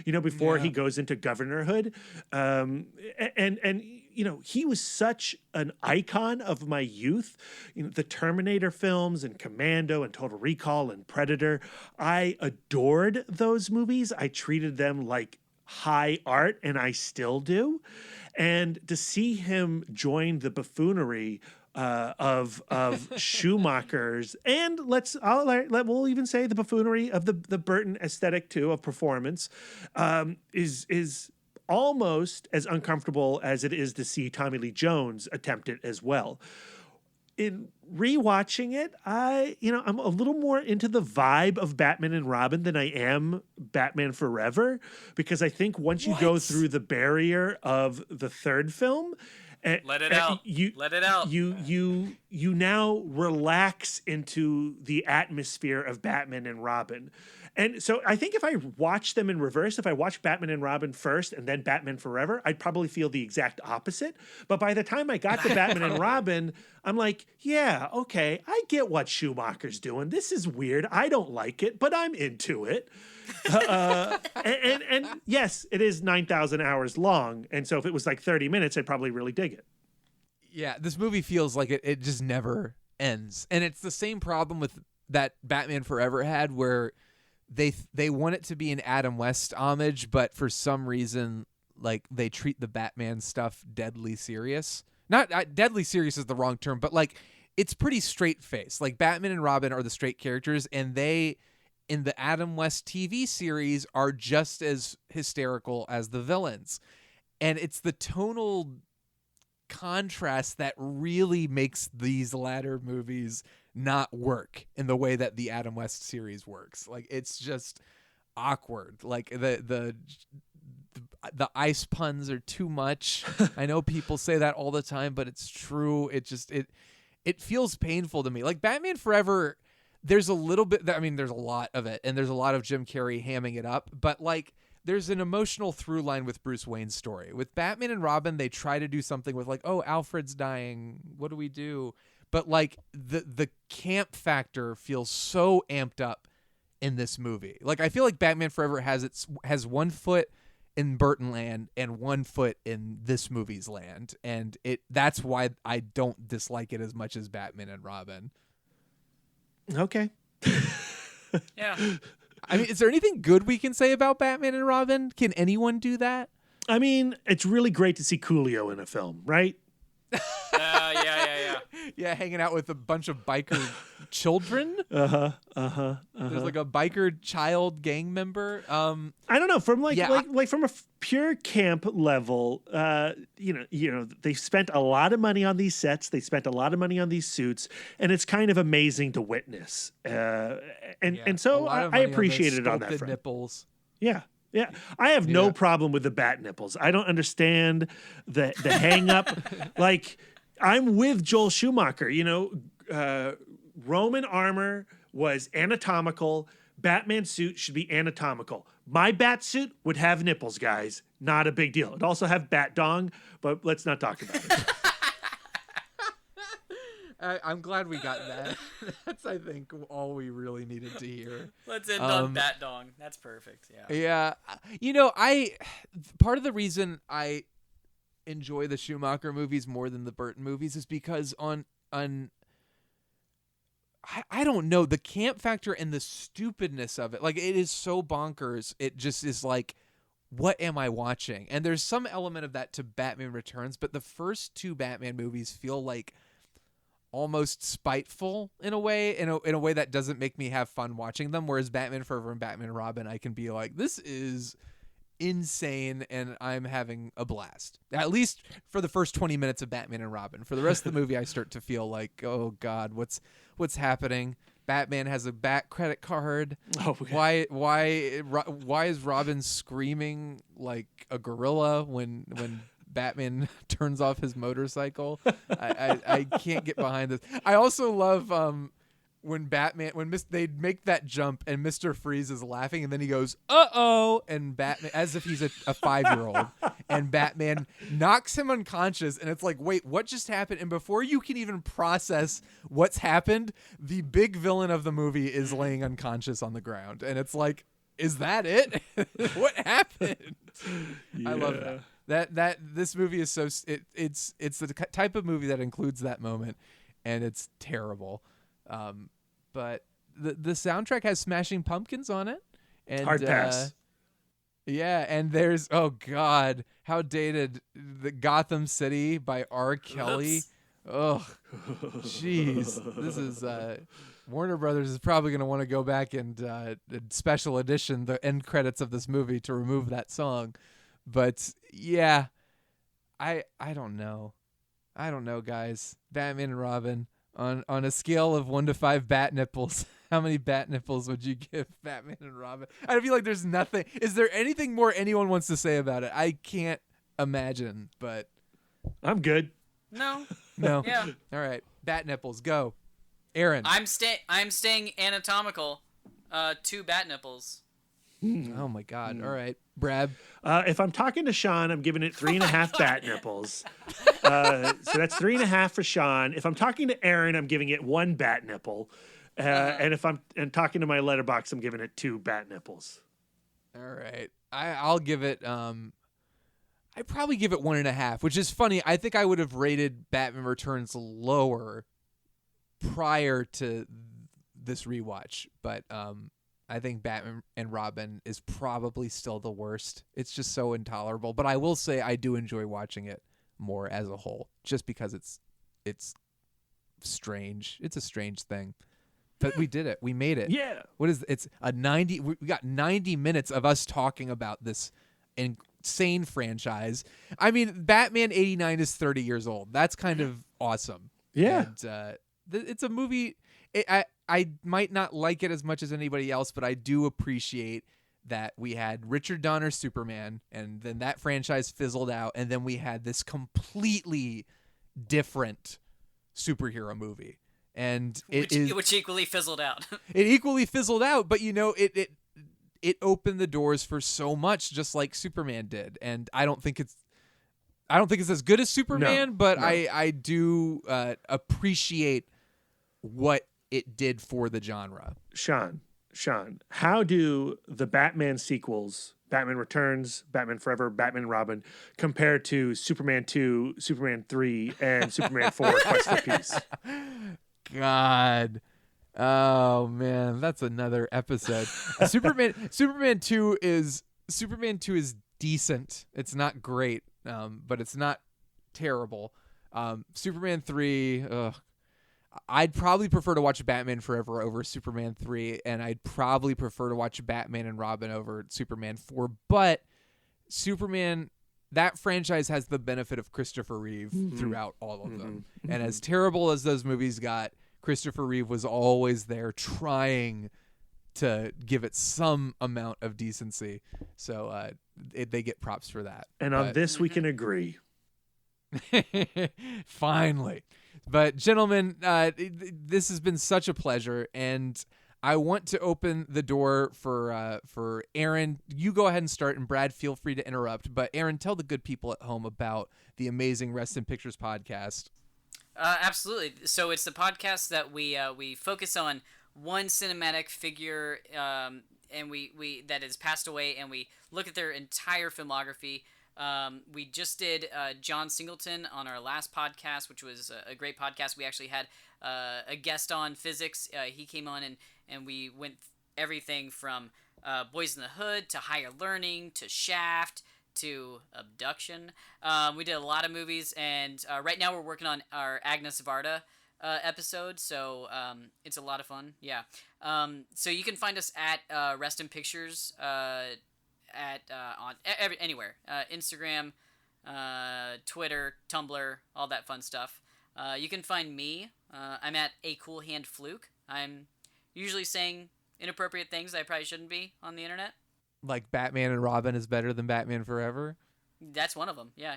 before he goes into governorhood. And he was such an icon of my youth. The Terminator films and Commando and Total Recall and Predator. I adored those movies. I treated them like high art, and I still do. And to see him join the buffoonery of Schumacher's, and we'll even say the buffoonery of the Burton aesthetic too of performance, is almost as uncomfortable as it is to see Tommy Lee Jones attempt it as well. In rewatching it, I'm a little more into the vibe of Batman and Robin than I am Batman Forever, because I think once you go through the barrier of the third film, let it out. You now relax into the atmosphere of Batman and Robin. And so I think if I watch them in reverse, if I watch Batman and Robin first and then Batman Forever, I'd probably feel the exact opposite. But by the time I got to Batman and Robin, I'm like, yeah, okay, I get what Schumacher's doing. This is weird. I don't like it, but I'm into it. And yes, it is 9,000 hours long. And so if it was like 30 minutes, I'd probably really dig it. Yeah, this movie feels like it just never ends. And it's the same problem with that Batman Forever had, where they want it to be an Adam West homage, but for some reason, like, they treat the Batman stuff deadly serious. Not deadly serious is the wrong term, but like, it's pretty straight face. Like, Batman and Robin are the straight characters, and they, in the Adam West TV series, are just as hysterical as the villains. And it's the tonal contrast that really makes these latter movies not work in the way that the Adam West series works. Like, it's just awkward. Like, the ice puns are too much. I know people say that all the time, but it's true. It feels painful to me. Like, Batman Forever, there's a little bit, there's a lot of it, and there's a lot of Jim Carrey hamming it up, but like, there's an emotional through line with Bruce Wayne's story. With Batman and Robin, they try to do something with like, oh, Alfred's dying, what do we do? But like, the camp factor feels so amped up in this movie. Like, I feel like Batman Forever has one foot in Burton land and one foot in this movie's land, and that's why I don't dislike it as much as Batman and Robin. Okay. Yeah. Is there anything good we can say about Batman and Robin? Can anyone do that? It's really great to see Coolio in a film, right? Yeah, hanging out with a bunch of biker children. There's like a biker child gang member. I don't know, from from a pure camp level. They spent a lot of money on these sets. They spent a lot of money on these suits, and it's kind of amazing to witness. And so I appreciate it on that front. Nipples. Yeah. Yeah, I have no problem with the bat nipples. I don't understand the hang up. Like, I'm with Joel Schumacher. Roman armor was anatomical. Batman suit should be anatomical. My bat suit would have nipples, guys. Not a big deal. It'd also have bat dong, but let's not talk about it. I'm glad we got that. That's, I think, all we really needed to hear. Let's end on bat dong. That's perfect. Yeah. Part of the reason I enjoy the Schumacher movies more than the Burton movies is because on I don't know, the camp factor and the stupidness of it. Like, it is so bonkers. It just is like, what am I watching? And there's some element of that to Batman Returns, but the first two Batman movies feel like almost spiteful in a way, in a way that doesn't make me have fun watching them. Whereas Batman Forever and Batman and Robin, I can be like, this is insane and I'm having a blast. At least for the first 20 minutes of Batman and Robin. For the rest of the movie, I start to feel like, oh God, what's happening? Batman has a Bat credit card. Oh, okay. Why is Robin screaming like a gorilla when Batman turns off his motorcycle? I can't get behind this. I also love when they make that jump and Mr. Freeze is laughing and then he goes, uh-oh, and Batman, as if he's a 5-year-old, and Batman knocks him unconscious, and it's like, wait, what just happened? And before you can even process what's happened, the big villain of the movie is laying unconscious on the ground, and it's like, is that it? What happened? Yeah. I love that this movie is so it's the type of movie that includes that moment, and it's terrible. But the soundtrack has Smashing Pumpkins on it, and Hard pass. Yeah, and there's, oh God, how dated, the Gotham City by R. Kelly. Oops. Oh, jeez, this is Warner Brothers is probably gonna want to go back and special edition the end credits of this movie to remove that song. But yeah, I don't know, guys. Batman and Robin. On a scale of 1 to 5 bat nipples, how many bat nipples would you give Batman and Robin? I feel like there's nothing. Is there anything more anyone wants to say about it? I can't imagine, but I'm good. No. Yeah. All right, bat nipples, go. Aaron. I'm staying anatomical. 2 bat nipples. Oh my God. All right, Brad. If I'm talking to Sean, I'm giving it 3.5 bat nipples. So that's 3.5 for Sean. If I'm talking to Aaron, I'm giving it 1 bat nipple. And if I'm talking to my letterbox, I'm giving it 2 bat nipples. All right, I'll give it. I'd probably give it 1.5, which is funny. I think I would have rated Batman Returns lower prior to this rewatch, but I think Batman and Robin is probably still the worst. It's just so intolerable. But I will say I do enjoy watching it more as a whole, just because it's strange. It's a strange thing. But we did it. We made it. Yeah. What is it's a 90 we got 90 minutes of us talking about this insane franchise. I mean, Batman 89 is 30 years old. That's kind of awesome. Yeah. And it's a movie. I might not like it as much as anybody else, but I do appreciate that we had Richard Donner's Superman, and then that franchise fizzled out, and then we had this completely different superhero movie, and which equally fizzled out. It equally fizzled out, but it opened the doors for so much, just like Superman did, and I don't think it's as good as Superman, but no. I do appreciate what it did for the genre. Sean, how do the Batman sequels, Batman Returns, Batman Forever, Batman and Robin, compare to Superman 2, Superman 3, and Superman 4, Quest for Peace? God. Oh man, that's another episode. Superman 2 is decent. It's not great, but it's not terrible. Superman 3, I'd probably prefer to watch Batman Forever over Superman 3, and I'd probably prefer to watch Batman and Robin over Superman 4. But Superman, that franchise has the benefit of Christopher Reeve throughout all of them. And as terrible as those movies got, Christopher Reeve was always there trying to give it some amount of decency. So they get props for that. And on this, we can agree. Finally. But gentlemen, this has been such a pleasure, and I want to open the door for Aaron. You go ahead and start, and Brad, feel free to interrupt. But Aaron, tell the good people at home about the amazing Rest in Pictures podcast. Absolutely. So it's the podcast that we focus on one cinematic figure, and we that has passed away, and we look at their entire filmography. We just did John Singleton on our last podcast, which was a great podcast. We actually had a guest on physics. He came on and we went everything from Boys in the Hood to Higher Learning to Shaft to Abduction. We did a lot of movies, and right now we're working on our Agnes Varda episode, so it's a lot of fun. Yeah. So you can find us at Rest in Pictures anywhere, Instagram, Twitter, Tumblr, all that fun stuff. You can find me. I'm at A Cool Hand Fluke. I'm usually saying inappropriate things I probably shouldn't be on the internet. Like Batman and Robin is better than Batman Forever? That's one of them. Yeah.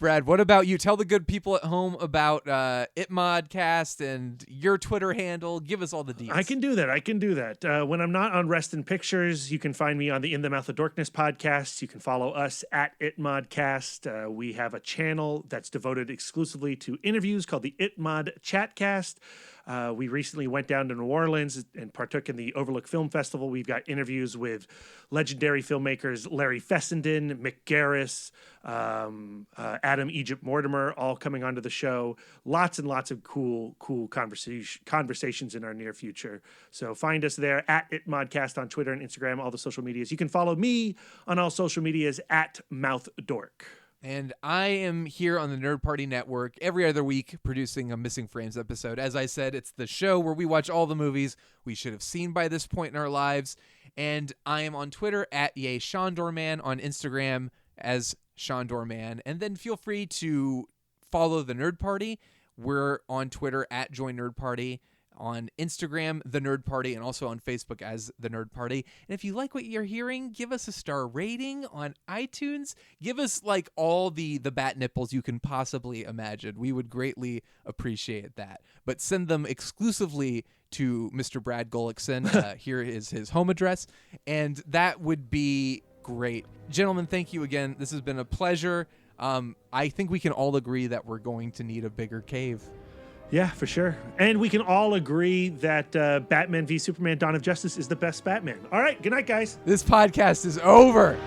Brad, what about you? Tell the good people at home about ItModcast and your Twitter handle. Give us all the deets. I can do that. When I'm not on Rest in Pictures, you can find me on the In the Mouth of Darkness podcast. You can follow us at ItModcast. We have a channel that's devoted exclusively to interviews called the ItMod Chatcast. We recently went down to New Orleans and partook in the Overlook Film Festival. We've got interviews with legendary filmmakers Larry Fessenden, Mick Garris, Adam Egypt Mortimer, all coming onto the show. Lots and lots of cool conversations in our near future. So find us there at ItModcast on Twitter and Instagram, all the social medias. You can follow me on all social medias at MouthDork. And I am here on the Nerd Party Network every other week producing a Missing Frames episode. As I said, it's the show where we watch all the movies we should have seen by this point in our lives. And I am on Twitter at YayShondorman, on Instagram as Shondorman. And then feel free to follow the Nerd Party. We're on Twitter at Join Nerd Party, on Instagram, The Nerd Party, and also on Facebook as The Nerd Party. And if you like what you're hearing, give us a star rating on iTunes. Give us like all the bat nipples you can possibly imagine. We would greatly appreciate that. But send them exclusively to Mr. Brad Gullickson. Here is his home address. And that would be great. Gentlemen, thank you again. This has been a pleasure. I think we can all agree that we're going to need a bigger cave. Yeah, for sure. And we can all agree that Batman v Superman Dawn of Justice is the best Batman. All right, good night, guys. This podcast is over.